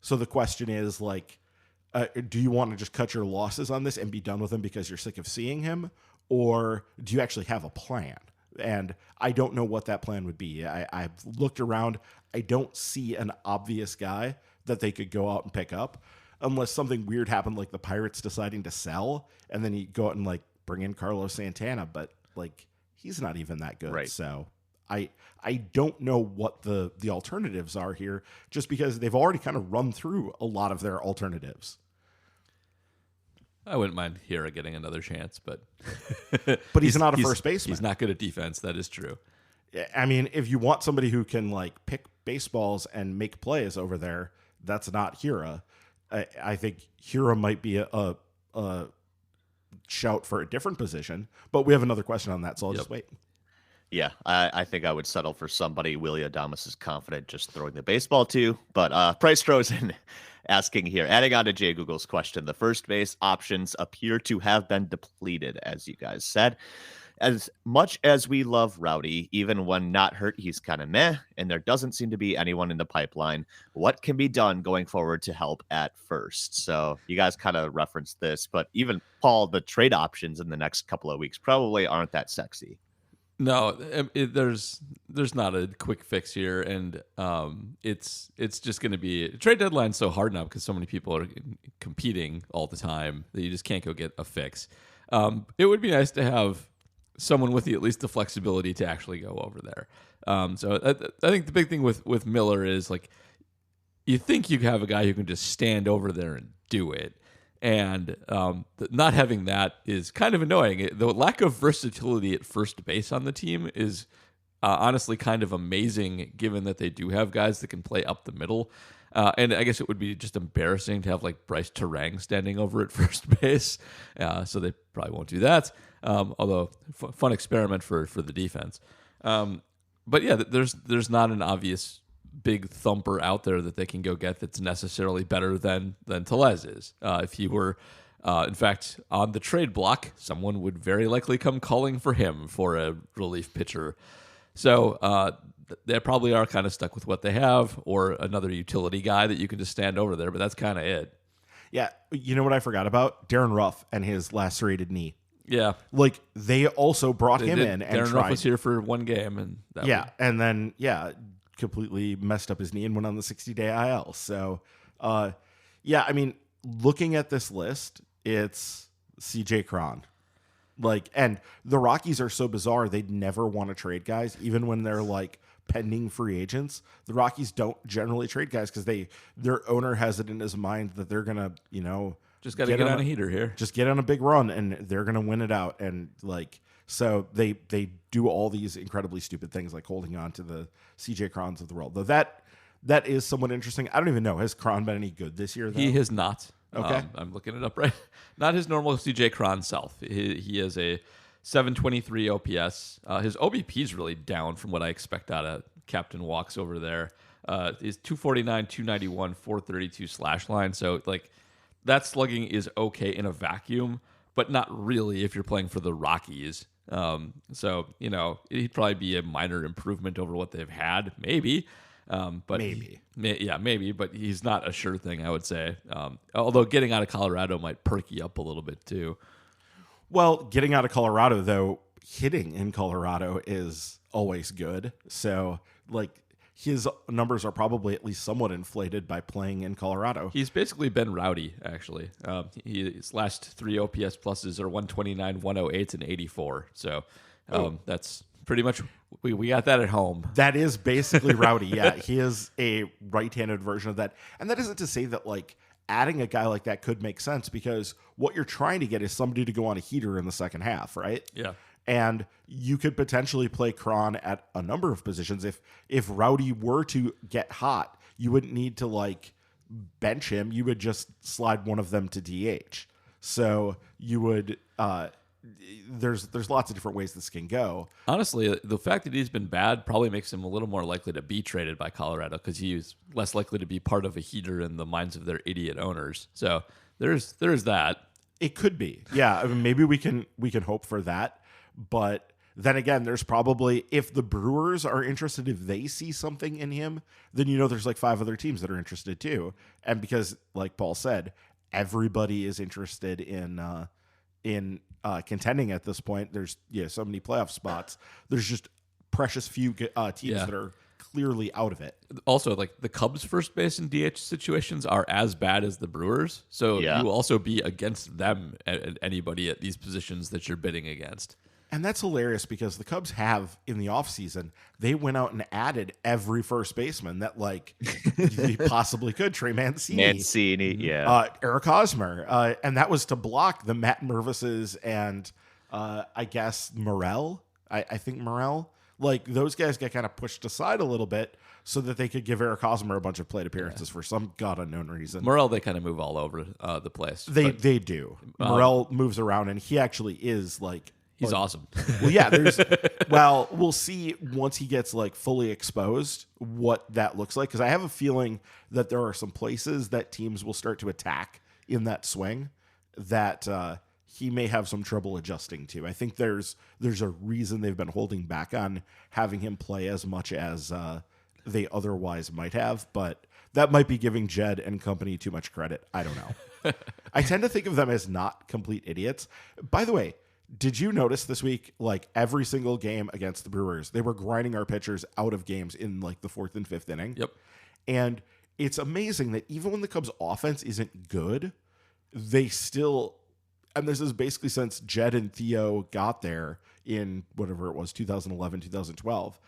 So the question is, like, do you want to just cut your losses on this and be done with him because you're sick of seeing him? Or do you actually have a plan? And I don't know what that plan would be. I've looked around. I don't see an obvious guy that they could go out and pick up unless something weird happened, like the Pirates deciding to sell, and then you go out and, like, bring in Carlos Santana. But, like, he's not even that good. Right. So I don't know what the alternatives are here, just because they've already kind of run through a lot of their alternatives. I wouldn't mind Hira getting another chance, but But he's not a first baseman. He's not good at defense. That is true. I mean, if you want somebody who can, like, pick baseballs and make plays over there, that's not Hira. I think Hira might be a shout for a different position, but we have another question on that, so I'll just wait. Yeah, I think I would settle for somebody Willie Adames is confident just throwing the baseball to. But Price throws in asking here, adding on to Jay Google's question, the first base options appear to have been depleted, as you guys said. As much as we love Rowdy, even when not hurt, he's kind of meh, and there doesn't seem to be anyone in the pipeline. What can be done going forward to help at first? So you guys kind of referenced this, but even, Paul, the trade options in the next couple of weeks probably aren't that sexy. No, there's not a quick fix here, and it's just going to be trade deadline's so hard now because so many people are competing all the time that you just can't go get a fix. It would be nice to have someone with at least the flexibility to actually go over there. So I think the big thing with Miller is, like, you think you have a guy who can just stand over there and do it. And not having that is kind of annoying. The lack of versatility at first base on the team is honestly kind of amazing, given that they do have guys that can play up the middle. And I guess it would be just embarrassing to have, like, Bryce Terang standing over at first base. So they probably won't do that. Although fun experiment for the defense. But yeah, there's not an obvious big thumper out there that they can go get that's necessarily better than Tellez is. If he were, in fact, on the trade block, someone would very likely come calling for him for a relief pitcher. So they probably are kind of stuck with what they have, or another utility guy that you can just stand over there, but that's kind of it. Yeah, you know what I forgot about? Darren Ruff and his lacerated knee. Yeah. Like, they also brought him in and Darren tried. Ruff was here for one game, and and then completely messed up his knee and went on the 60-day IL. So, I mean, looking at this list, it's CJ Cron. Like, and the Rockies are so bizarre, they'd never want to trade guys, even when they're, like, pending free agents. The Rockies don't generally trade guys because their owner has it in his mind that they're gonna, just got to get on a heater here. Just get on a big run, and they're gonna win it out. And, like, so they do all these incredibly stupid things, like holding on to the CJ Crons of the world. Though that is somewhat interesting. I don't even know. Has Cron been any good this year, though? He has not. Okay. I'm looking it up right. Not his normal CJ Cron self. He has a 723 OPS. His OBP is really down from what I expect out of Captain Walks over there. He's 249, 291, 432 slash line. So, like, that slugging is okay in a vacuum, but not really if you're playing for the Rockies. So, it'd probably be a minor improvement over what they've had, maybe. But maybe. Maybe, but he's not a sure thing, I would say. Although getting out of Colorado might perk you up a little bit too. Well, getting out of Colorado, though, hitting in Colorado is always good. So, like, his numbers are probably at least somewhat inflated by playing in Colorado. He's basically been Rowdy, actually. His last three OPS pluses are 129, 108, and 84. So that's pretty much we got that at home. That is basically Rowdy. Yeah, he is a right-handed version of that. And that isn't to say that like adding a guy like that could make sense, because what you're trying to get is somebody to go on a heater in the second half, right? Yeah. And you could potentially play Cron at a number of positions. If Rowdy were to get hot, you wouldn't need to like bench him. You would just slide one of them to DH. So you would there's lots of different ways this can go. Honestly, the fact that he's been bad probably makes him a little more likely to be traded by Colorado, because he's less likely to be part of a heater in the minds of their idiot owners. So there's that. It could be. Yeah, I mean, maybe we can hope for that. But then again, there's probably, if the Brewers are interested, if they see something in him, then there's like 5 other teams that are interested too. And because, like Paul said, everybody is interested in contending at this point. There's so many playoff spots. There's just precious few teams that are clearly out of it. Also, like the Cubs' first base and DH situations are as bad as the Brewers, so you will also be against them and anybody at these positions that you're bidding against. And that's hilarious, because the Cubs have, in the offseason, they went out and added every first baseman that like they possibly could. Trey Mancini, Eric Hosmer, and that was to block the Matt Mervises and I guess Morel. I think Morel. Like, those guys get kind of pushed aside a little bit so that they could give Eric Hosmer a bunch of plate appearances for some god unknown reason. Morel, they kind of move all over the place. They do. Morel moves around, and he actually is like, he's awesome. Well, yeah, we'll see once he gets like fully exposed what that looks like, because I have a feeling that there are some places that teams will start to attack in that swing that he may have some trouble adjusting to. I think there's a reason they've been holding back on having him play as much as they otherwise might have, but that might be giving Jed and company too much credit. I don't know. I tend to think of them as not complete idiots. By the way, did you notice this week, like every single game against the Brewers, they were grinding our pitchers out of games in like the 4th and 5th inning? Yep. And it's amazing that even when the Cubs offense isn't good, they still, and this is basically since Jed and Theo got there in whatever it was, 2011, 2012,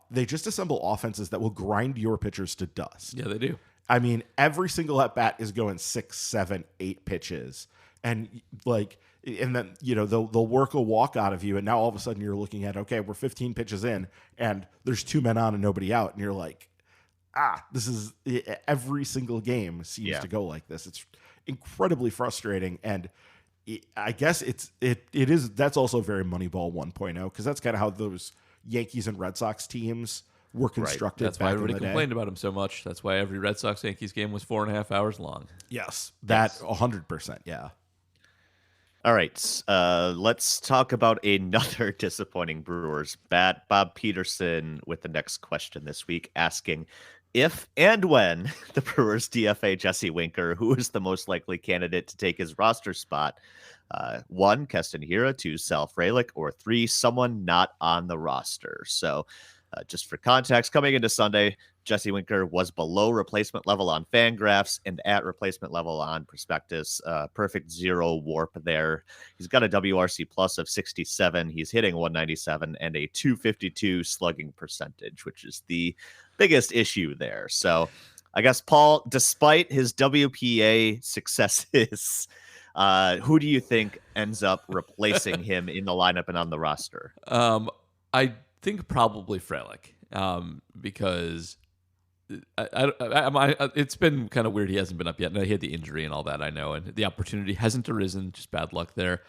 they just assemble offenses that will grind your pitchers to dust. Yeah, they do. I mean, every single at bat is going 6, 7, 8 pitches. And like, and then, they'll work a walk out of you. And now all of a sudden you're looking at, okay, we're 15 pitches in and there's 2 men on and nobody out. And you're like, this is, every single game seems to go like this. It's incredibly frustrating. And I guess that's also very Moneyball 1.0, because that's kind of how those Yankees and Red Sox teams were constructed. That's why everybody complained about him so much. That's why every Red Sox Yankees game was 4.5 hours long. Yes, that 100%. Yeah. All right, let's talk about another disappointing Brewers bat. Bob Peterson with the next question this week, asking if and when the Brewers DFA Jesse Winker, who is the most likely candidate to take his roster spot? 1, Keston Hiura, 2, Sal Frelick, or 3, someone not on the roster. So just for context, coming into Sunday, Jesse Winker was below replacement level on Fangraphs and at replacement level on Prospectus. Perfect 0 WARP there. He's got a WRC plus of 67. He's hitting 197 and a 252 slugging percentage, which is the biggest issue there. So I guess, Paul, despite his WPA successes, who do you think ends up replacing him in the lineup and on the roster? I think probably Frelick, because it's been kind of weird. He hasn't been up yet, and he had the injury and all that, I know, and the opportunity hasn't arisen. Just bad luck there.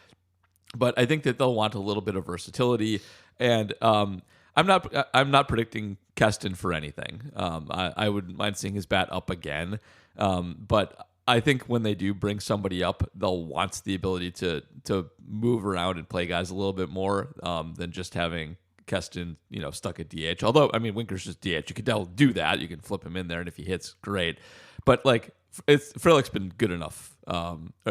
But I think that they'll want a little bit of versatility, and I'm not predicting Keston for anything. I wouldn't mind seeing his bat up again, but I think when they do bring somebody up, they'll want the ability to move around and play guys a little bit more than just having Keston, stuck at DH. Although, I mean, Winker's just DH. You can do that. You can flip him in there, and if he hits, great. But like, Frelick's been good enough.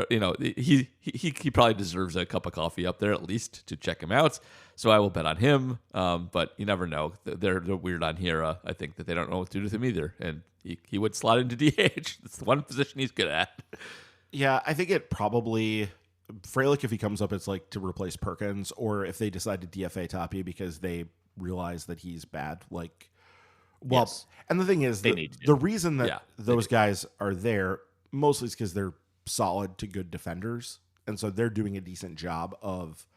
He probably deserves a cup of coffee up there at least to check him out. So I will bet on him. But you never know. They're weird on Hiura. I think that they don't know what to do with him either, and he would slot into DH. It's the one position he's good at. Yeah, I think it probably Frelick, if he comes up, it's like to replace Perkins, or if they decide to DFA Tapi because they realize that he's bad. Like, well, Yes. and the thing is, They the, need to. the reason that Yeah, they those guys are there mostly is because they're solid to good defenders, and so they're doing a decent job of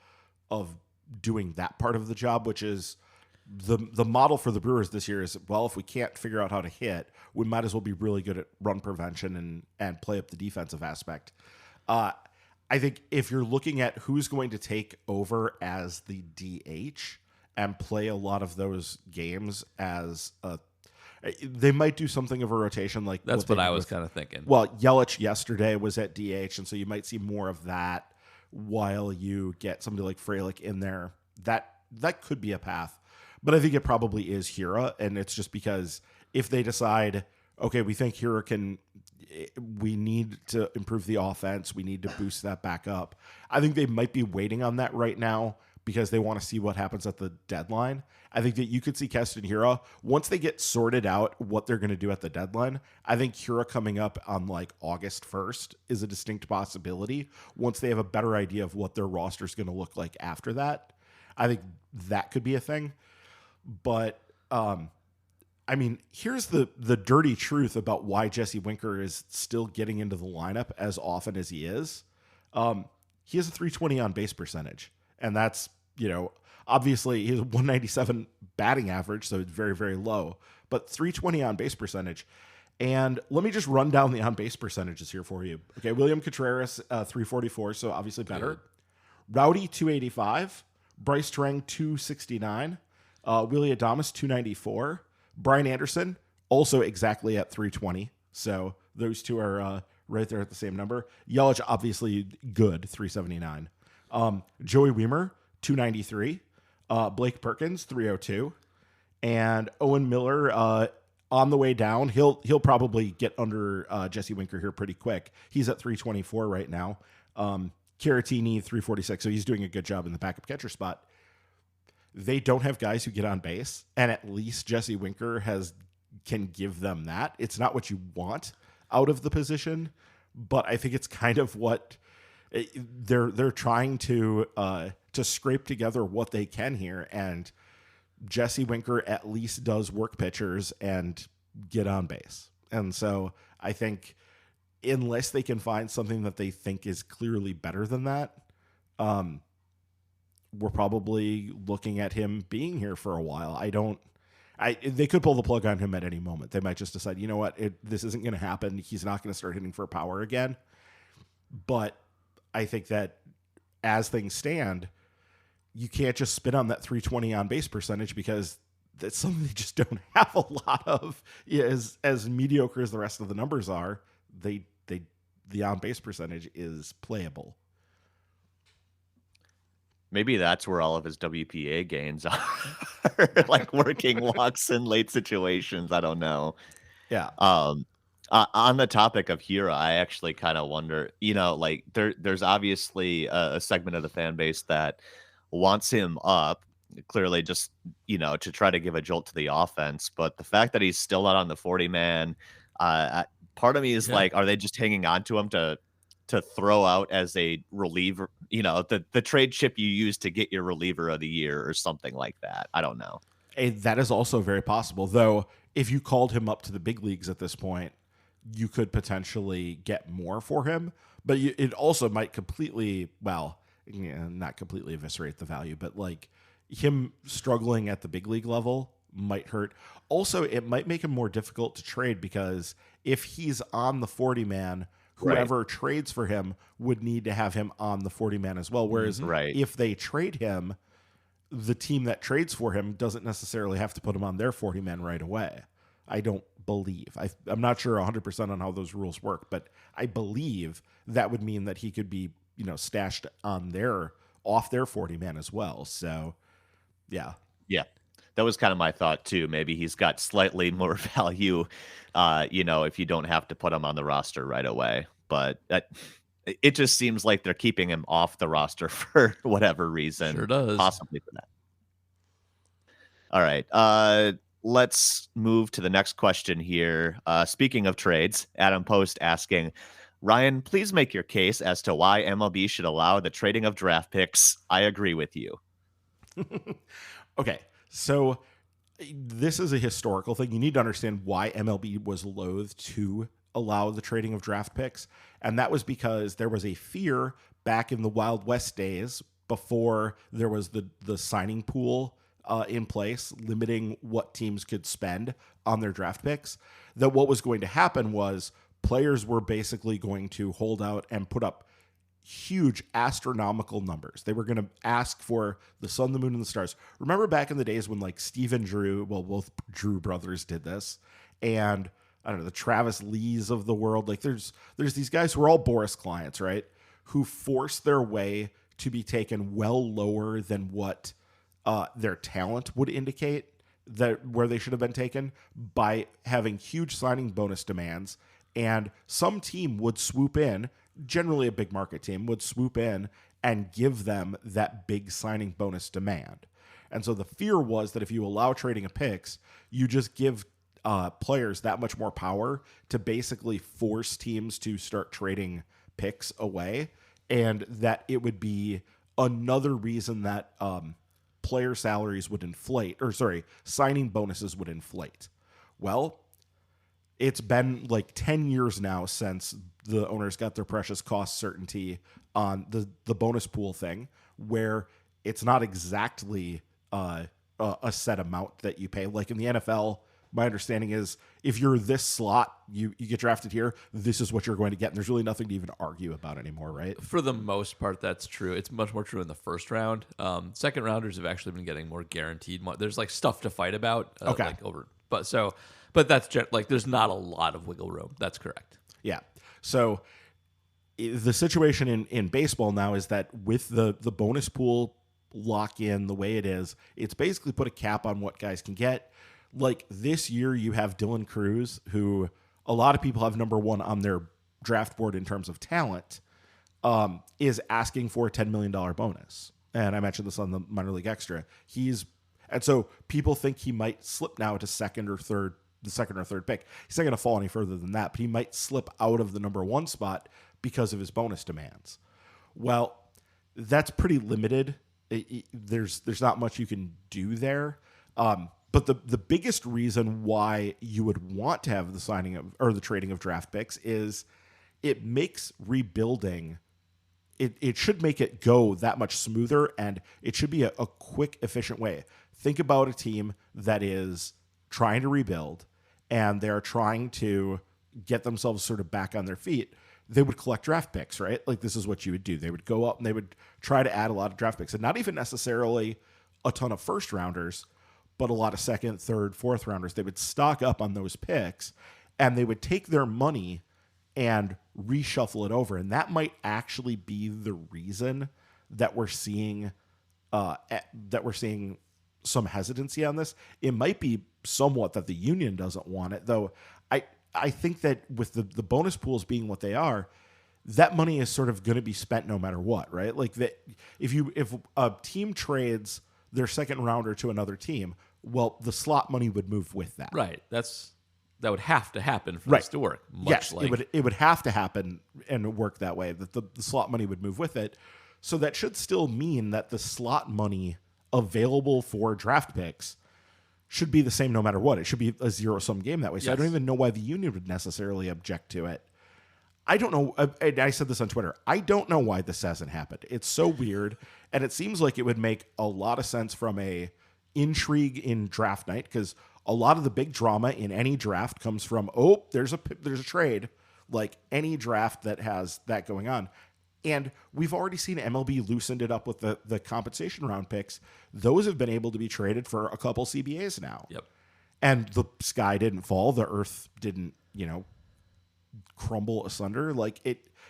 doing that part of the job, which is the model for the Brewers this year is, well, if we can't figure out how to hit, we might as well be really good at run prevention and play up the defensive aspect. I think if you're looking at who's going to take over as the DH and play a lot of those games as they might do something of a rotation like That's what they what I did was with- kind of thinking. Well, Yelich yesterday was at DH, and so you might see more of that while you get somebody like Frelick in there. That could be a path. But I think it probably is Hira, and it's just because if they decide, okay, we think Hira we need to improve the offense, we need to boost that back up. I think they might be waiting on that right now because they want to see what happens at the deadline. I think that you could see Keston Hira, once they get sorted out what they're going to do at the deadline, I think Hira coming up on like August 1st is a distinct possibility once they have a better idea of what their roster is going to look like after that. I think that could be a thing. But, I mean, here's the dirty truth about why Jesse Winker is still getting into the lineup as often as he is. He has a 320 on base percentage, and that's, obviously he has a 197 batting average, so it's very, very low, but 320 on base percentage. And let me just run down the on base percentages here for you. Okay, William Contreras, 344, so obviously better. Rowdy, 285. Bryce Trang, 269. Willie Adames, 294. Brian Anderson, also exactly at 320. So those two are right there at the same number. Yelich, obviously good, 379. Joey Weimer, 293. Blake Perkins, 302. And Owen Miller, on the way down, he'll probably get under Jesse Winker here pretty quick. He's at 324 right now. Caratini, 346. So he's doing a good job in the backup catcher spot. They don't have guys who get on base, and at least Jesse Winker can give them that. It's not what you want out of the position, but I think it's kind of what they're trying to scrape together what they can here. And Jesse Winker at least does work pitchers and get on base. And so I think unless they can find something that they think is clearly better than that, we're probably looking at him being here for a while. They could pull the plug on him at any moment. They might just decide, you know what, this isn't going to happen. He's not going to start hitting for power again. But I think that as things stand, you can't just spit on that 320 on base percentage because that's something they just don't have a lot of. Yeah, as mediocre as the rest of the numbers are, the on base percentage is playable. Maybe that's where all of his WPA gains are, like working walks in late situations. I don't know. Yeah. On the topic of Hira, I actually kind of wonder, like there's obviously a segment of the fan base that wants him up, clearly just, to try to give a jolt to the offense. But the fact that he's still not on the 40-man, part of me is like, are they just hanging on to him to throw out as a reliever, the trade chip you use to get your reliever of the year or something like that? I don't know. That is also very possible, though. If you called him up to the big leagues at this point, you could potentially get more for him, but it also might completely, not completely eviscerate the value, but like him struggling at the big league level might hurt. Also, it might make him more difficult to trade because if he's on the 40-man, whoever trades for him would need to have him on the 40-man as well. Whereas if they trade him, the team that trades for him doesn't necessarily have to put him on their 40-man right away. I don't believe. I'm not sure 100% on how those rules work, but I believe that would mean that he could be, stashed on off their 40-man as well. So, yeah. Yeah. That was kind of my thought too. Maybe he's got slightly more value, if you don't have to put him on the roster right away. But it just seems like they're keeping him off the roster for whatever reason. Sure does. Possibly for that. All right. Let's move to the next question here. Speaking of trades, Adam Post asking, Ryan, please make your case as to why MLB should allow the trading of draft picks. I agree with you. Okay, so this is a historical thing. You need to understand why MLB was loath to allow the trading of draft picks. And that was because there was a fear back in the Wild West days before there was the signing pool in place, limiting what teams could spend on their draft picks, that what was going to happen was players were basically going to hold out and put up huge astronomical numbers. They were going to ask for the sun, the moon, and the stars. Remember back in the days when like Steve and Drew, well, both Drew brothers did this, and I don't know, the Travis Lees of the world. Like there's these guys who are all Boris clients, right? Who force their way to be taken well lower than what their talent would indicate that where they should have been taken by having huge signing bonus demands. And some team would swoop in, generally a big market team, would swoop in and give them that big signing bonus demand. And so the fear was that if you allow trading of picks, you just give players that much more power to basically force teams to start trading picks away, and that it would be another reason that player salaries would inflate, or sorry, signing bonuses would inflate. Well, it's been like 10 years now since the owners got their precious cost certainty on the bonus pool thing, where it's not exactly a set amount that you pay. Like in the NFL, my understanding is if you're this slot, you get drafted here, this is what you're going to get. And there's really nothing to even argue about anymore, right? For the most part, that's true. It's much more true in the first round. Second rounders have actually been getting more guaranteed. There's like stuff to fight about. Okay. But that's like there's not a lot of wiggle room. That's correct. Yeah. So the situation in baseball now is that with the bonus pool lock in the way it is, it's basically put a cap on what guys can get. Like this year, you have Dylan Cruz, who a lot of people have number one on their draft board in terms of talent, is asking for a $10 million bonus. And I mentioned this on the minor league extra. And so people think he might slip now to the second or third pick. He's not going to fall any further than that, but he might slip out of the number one spot because of his bonus demands. Well, that's pretty limited. There's not much you can do there. But the biggest reason why you would want to have the signing of or the trading of draft picks is it makes rebuilding. It should make it go that much smoother, and it should be a quick, efficient way. Think about a team that is trying to rebuild and they're trying to get themselves sort of back on their feet. They would collect draft picks, right? Like this is what you would do. They would go up and they would try to add a lot of draft picks, and not even necessarily a ton of first rounders, but a lot of second, third, fourth rounders. They would stock up on those picks and they would take their money and reshuffle it over. And that might actually be the reason that we're seeing some hesitancy on this. It might be somewhat that the union doesn't want it, though. I think that with the bonus pools being what they are, that money is sort of going to be spent no matter what, right? Like that, if a team trades their second rounder to another team, well, the slot money would move with that. Right. That would have to happen for this to work. Yes, it would have to happen and work that way, that the slot money would move with it. So that should still mean that the slot money available for draft picks should be the same no matter what. It should be a zero-sum game that way. So yes. I don't even know why the union would necessarily object to it. I don't know. I said this on Twitter. I don't know why this hasn't happened. It's so weird, and it seems like it would make a lot of sense from a intrigue in draft night, because a lot of the big drama in any draft comes from, there's a trade, like any draft that has that going on. And we've already seen MLB loosened it up with the compensation round picks. Those have been able to be traded for a couple CBAs now. Yep. And the sky didn't fall. The earth didn't, crumble asunder. Like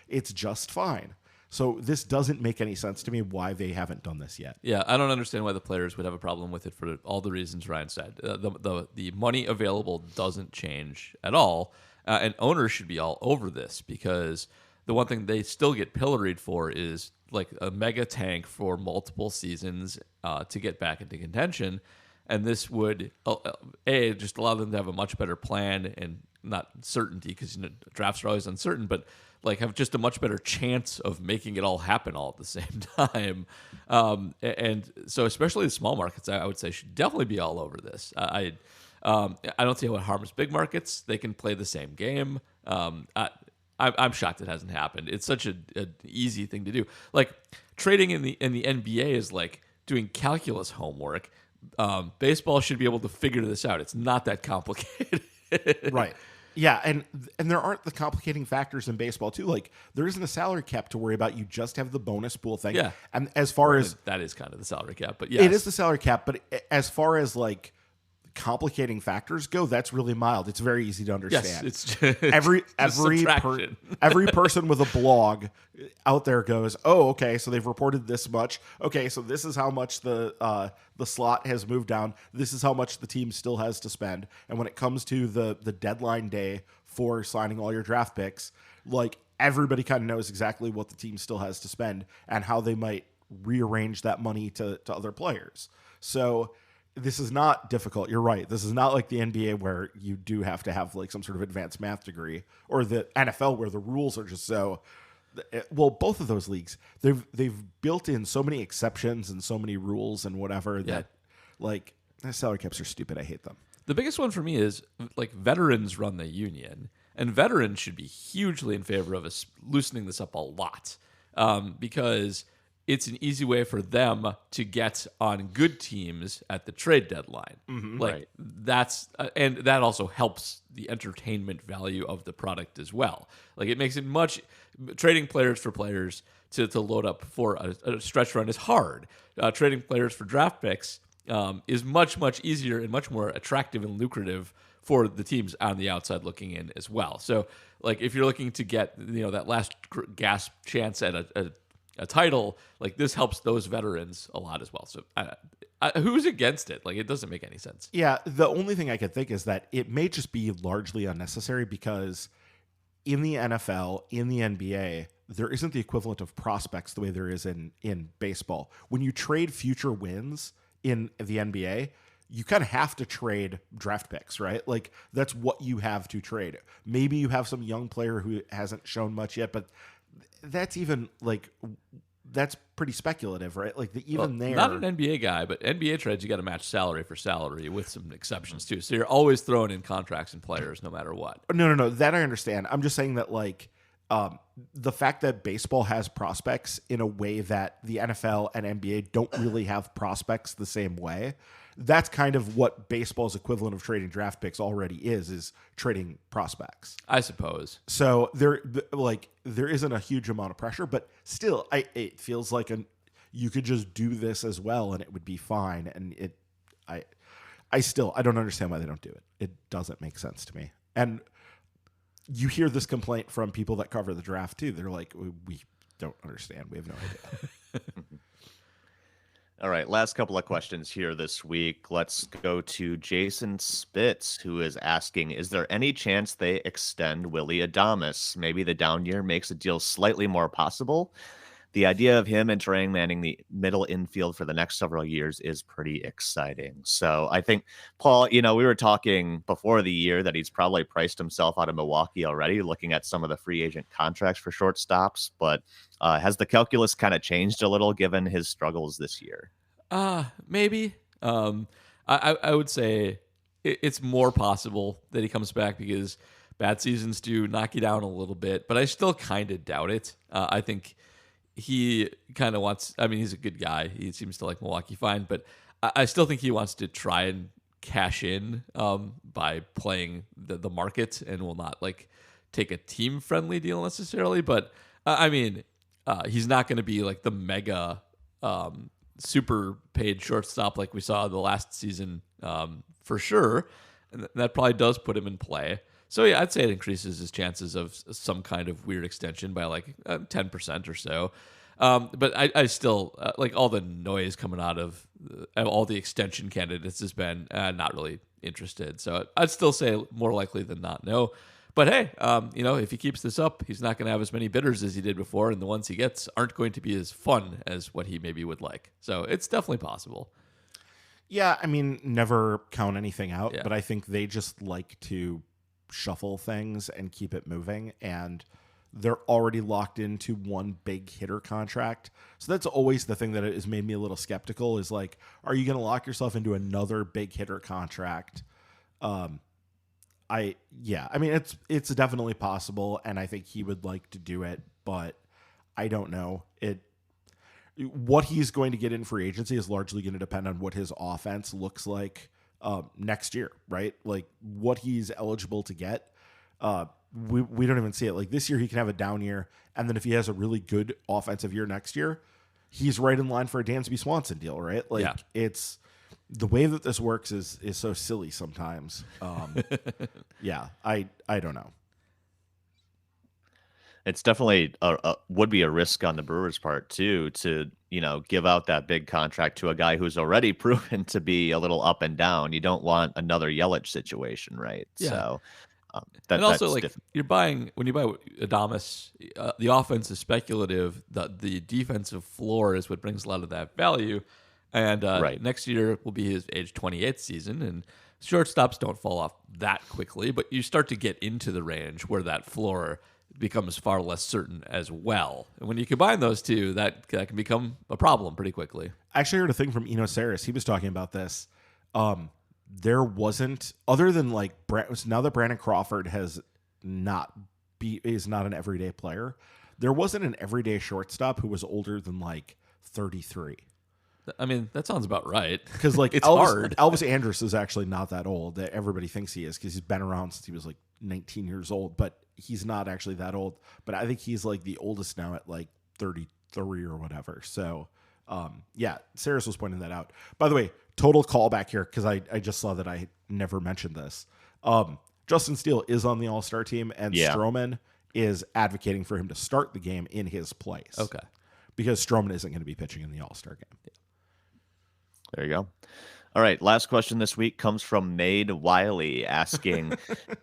it's just fine. So this doesn't make any sense to me why they haven't done this yet. Yeah, I don't understand why the players would have a problem with it for all the reasons Ryan said. The money available doesn't change at all, and owners should be all over this, because the one thing they still get pilloried for is like a mega tank for multiple seasons to get back into contention, and this would just allow them to have a much better plan and not certainty, because drafts are always uncertain, but like have just a much better chance of making it all happen all at the same time. And so especially the small markets, I would say should definitely be all over this. I don't see how it harms big markets. They can play the same game. I'm shocked it hasn't happened. It's such an easy thing to do. Like trading in the NBA is like doing calculus homework. Baseball should be able to figure this out. It's not that complicated. Right. Yeah, and there aren't the complicating factors in baseball too. Like there isn't a salary cap to worry about. You just have the bonus pool thing. Yeah. And as far as that is kind of the salary cap, but yes. it is the salary cap, but as far as like complicating factors go, that's really mild. It's very easy to understand. Yes, it's just every subtraction. every person with a blog out there goes, oh, okay, so they've reported this much. Okay, so this is how much the slot has moved down. This is how much the team still has to spend. And when it comes to the deadline day for signing all your draft picks, like everybody kind of knows exactly what the team still has to spend and how they might rearrange that money to other players. So this is not difficult. You're right. This is not like the NBA where you do have to have like some sort of advanced math degree, or the NFL where the rules are just so. Well, both of those leagues, they've built in so many exceptions and so many rules and whatever that like salary caps are stupid. I hate them. The biggest one for me is like veterans run the union, and veterans should be hugely in favor of us loosening this up a lot, because it's an easy way for them to get on good teams at the trade deadline. Like that's and that also helps the entertainment value of the product as well. Like it makes it much trading players for players to load up for a stretch run is hard. Trading players for draft picks is much easier and much more attractive and lucrative for the teams on the outside looking in as well. So like if you're looking to get that last gasp chance at a title, like this helps those veterans a lot as well. So who's against it? Like it doesn't make any sense. Yeah, the only thing I could think is that it may just be largely unnecessary because in the NFL, in the NBA, there isn't the equivalent of prospects the way there is in baseball. When you trade future wins in the NBA, you kind of have to trade draft picks, right? Like that's what you have to trade. Maybe you have some young player who hasn't shown much yet, but that's even like that's pretty speculative, right? Like there, not an NBA guy, but NBA trades you got to match salary for salary with some exceptions too. So you're always throwing in contracts and players no matter what. No, that I understand. I'm just saying that like the fact that baseball has prospects in a way that the NFL and NBA don't really have prospects the same way. That's kind of what baseball's equivalent of trading draft picks already is trading prospects, I suppose. So there isn't a huge amount of pressure, but still, it feels like you could just do this as well, and it would be fine. And I don't understand why they don't do it. It doesn't make sense to me. And you hear this complaint from people that cover the draft too. They're like, we don't understand. We have no idea. All right, last couple of questions here this week. Let's go to Jason Spitz, who is asking, is there any chance they extend Willy Adames? Maybe the down year makes a deal slightly more possible. The idea of him and Terang manning the middle infield for the next several years is pretty exciting. So I think, Paul, we were talking before the year that he's probably priced himself out of Milwaukee already, looking at some of the free agent contracts for shortstops. But has the calculus kind of changed a little given his struggles this year? Maybe. I would say it's more possible that he comes back because bad seasons do knock you down a little bit, but I still kind of doubt it. I think he kind of wants, he's a good guy. He seems to like Milwaukee fine, but I still think he wants to try and cash in by playing the market and will not like take a team friendly deal necessarily. But he's not going to be like the mega super paid shortstop like we saw the last season for sure. And that probably does put him in play. So yeah, I'd say it increases his chances of some kind of weird extension by like 10% or so. But I still like all the noise coming out of all the extension candidates has been not really interested. So I'd still say more likely than not no. But hey, if he keeps this up, he's not going to have as many bidders as he did before, and the ones he gets aren't going to be as fun as what he maybe would like. So it's definitely possible. Yeah, never count anything out, Yeah. but I think they just like to shuffle things and keep it moving. And they're already locked into one big hitter contract. So that's always the thing that has made me a little skeptical is like, are you going to lock yourself into another big hitter contract? I mean, it's definitely possible, and I think he would like to do it, but I don't know. What he's going to get in free agency is largely going to depend on what his offense looks like next year, right? Like what he's eligible to get. We don't even see it. Like this year, he can have a down year, and then if he has a really good offensive year next year, he's right in line for a Dansby Swanson deal, right? Like it's the way that this works is so silly sometimes. I don't know. It's definitely would be a risk on the Brewers' part too to give out that big contract to a guy who's already proven to be a little up and down. You don't want another Yelich situation, right? Yeah. So and also, like when you buy Adames, the offense is speculative. The defensive floor is what brings a lot of that value. And next year will be his age 28th season, and shortstops don't fall off that quickly. But you start to get into the range where that floor becomes far less certain as well. And when you combine those two, that can become a problem pretty quickly. I actually heard a thing from Eno Saris. He was talking about this. There wasn't, other than like now that Brandon Crawford is not an everyday player, there wasn't an everyday shortstop who was older than like 33. I mean, that sounds about right. Because like it's hard. Elvis Andrus is actually not that old. That everybody thinks he is because he's been around since he was like 19 years old, but he's not actually that old. But I think he's like the oldest now at like 33 or whatever. So Saris was pointing that out. By the way, total callback here because I just saw that I never mentioned this. Justin Steele is on the All-Star team, and Stroman is advocating for him to start the game in his place. Okay. Because Stroman isn't going to be pitching in the All-Star game. Yeah. There you go. All right, last question this week comes from Made Wiley asking,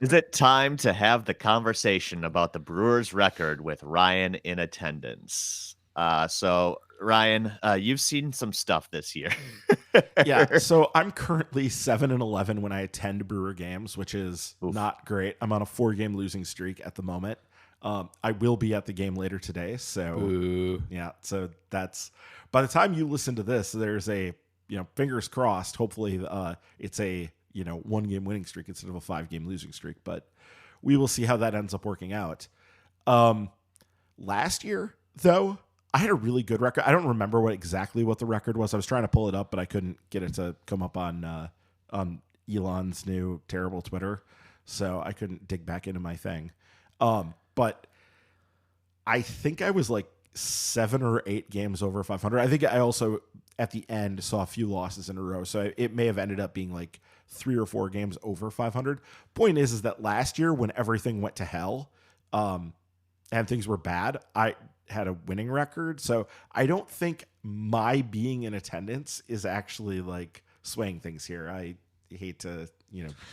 is it time to have the conversation about the Brewers record with Ryan in attendance? So, Ryan, you've seen some stuff this year. Yeah, so I'm currently 7-11 when I attend Brewer games, which is not great. I'm on a 4-game losing streak at the moment. I will be at the game later today, so so that's by the time you listen to this, there's a fingers crossed. Hopefully, it's a 1-game winning streak instead of a 5-game losing streak. But we will see how that ends up working out. Last year, though, I had a really good record. I don't remember exactly what the record was. I was trying to pull it up, but I couldn't get it to come up on Elon's new terrible Twitter, so I couldn't dig back into my thing. But I think I was like 7 or 8 games over 500. I think I also at the end saw a few losses in a row, so it may have ended up being like 3 or 4 games over 500. Point is that last year when everything went to hell and things were bad, I had a winning record. So I don't think my being in attendance is actually like swaying things here. I hate to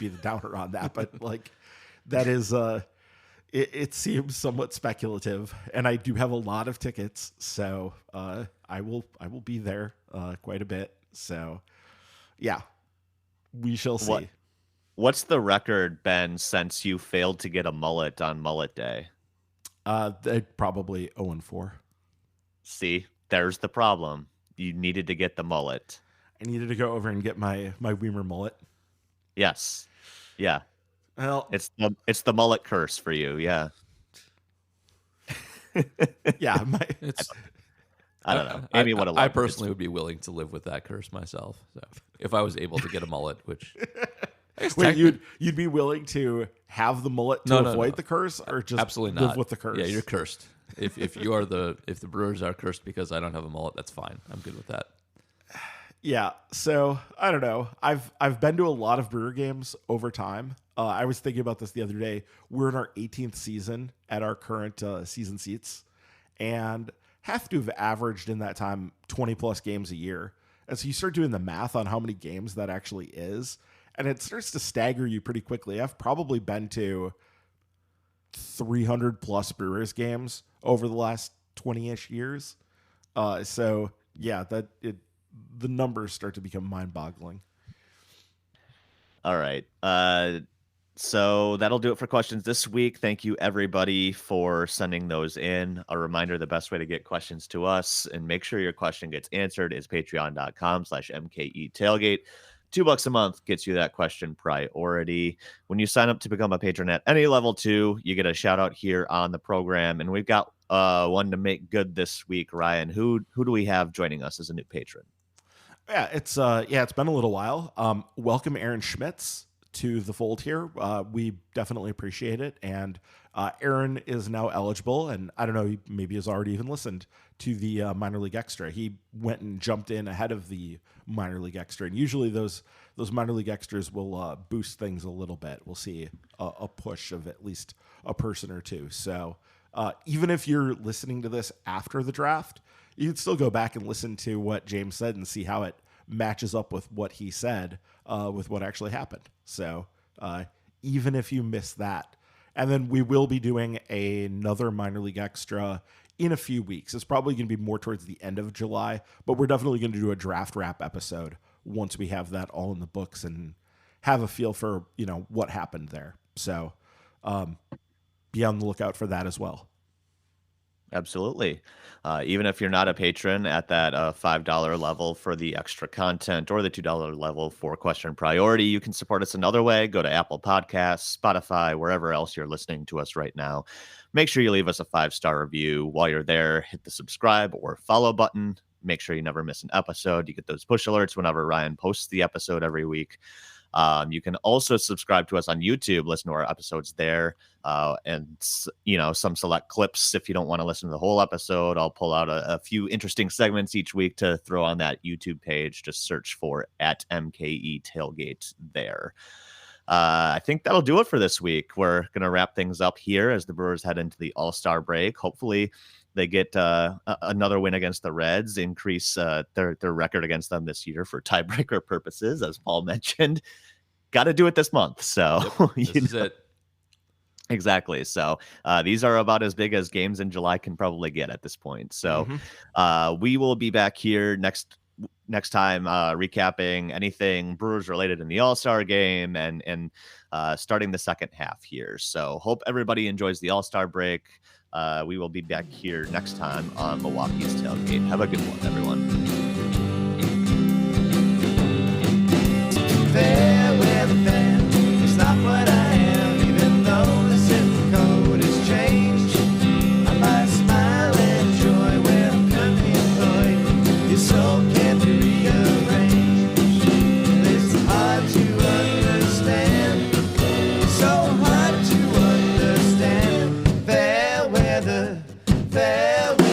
be the downer on that, but like that is it seems somewhat speculative, and I do have a lot of tickets, so I will be there quite a bit. So yeah, we shall see. What's the record been since you failed to get a mullet on Mullet Day? Probably 0-4. See, there's the problem. You needed to get the mullet. I needed to go over and get my Weimer mullet. Yes. Yeah. Well, it's the mullet curse for you. Yeah. Yeah. I don't know. Amy would have. I personally would be willing to live with that curse myself. So if I was able to get a mullet, which wait, you'd be willing to have the mullet to avoid the curse, or just absolutely live not with the curse? Yeah, you're cursed. If the Brewers are cursed because I don't have a mullet, that's fine. I'm good with that. Yeah, so I don't know. I've been to a lot of Brewer games over time. I was thinking about this the other day. We're in our 18th season at our current season seats, and have to have averaged in that time 20 plus games a year. And so you start doing the math on how many games that actually is, and it starts to stagger you pretty quickly. I've probably been to 300 plus Brewers games over the last 20-ish years. So yeah, the numbers start to become mind-boggling. All right. So that'll do it for questions this week. Thank you, everybody, for sending those in. A reminder, the best way to get questions to us and make sure your question gets answered is patreon.com/MKE Tailgate. $2 a month gets you that question priority. When you sign up to become a patron at any level 2, you get a shout out here on the program. And we've got one to make good this week. Ryan, who do we have joining us as a new patron? Yeah, it's been a little while. Welcome Aaron Schmitz to the fold here. We definitely appreciate it. And Aaron is now eligible, and I don't know, he maybe has already even listened to the minor league extra. He went and jumped in ahead of the minor league extra, and usually those minor league extras will boost things a little bit. We'll see a push of at least a person or two. So even if you're listening to this after the draft, you can still go back and listen to what James said and see how it matches up with what he said, with what actually happened. So even if you miss that, and then we will be doing another minor league extra in a few weeks. It's probably going to be more towards the end of July, but we're definitely going to do a draft wrap episode once we have that all in the books and have a feel for, what happened there. So be on the lookout for that as well. Absolutely. Even if you're not a patron at that $5 level for the extra content or the $2 level for question priority, you can support us another way. Go to Apple Podcasts, Spotify, wherever else you're listening to us right now. Make sure you leave us a 5-star review. While you're there, hit the subscribe or follow button. Make sure you never miss an episode. You get those push alerts whenever Ryan posts the episode every week. You can also subscribe to us on YouTube, listen to our episodes there, and some select clips. If you don't want to listen to the whole episode, I'll pull out a few interesting segments each week to throw on that YouTube page. Just search for @MKE Tailgate there. I think that'll do it for this week. We're going to wrap things up here as the Brewers head into the All-Star break. Hopefully they get another win against the Reds, increase their record against them this year for tiebreaker purposes, as Paul mentioned. Got to do it this month. So Yep, this is it. Exactly. So these are about as big as games in July can probably get at this point. So we will be back here next time recapping anything Brewers related in the All-Star game and starting the second half here. So hope everybody enjoys the All-Star break. We will be back here next time on Milwaukee's Tailgate. Have a good one, everyone. Fair weather fan, it's not what I am, even though the zip code has changed. I might smile and joy where I'm currently employed. Your soul can't be rearranged. It's hard to understand, so hard to understand. Fair weather, fair weather.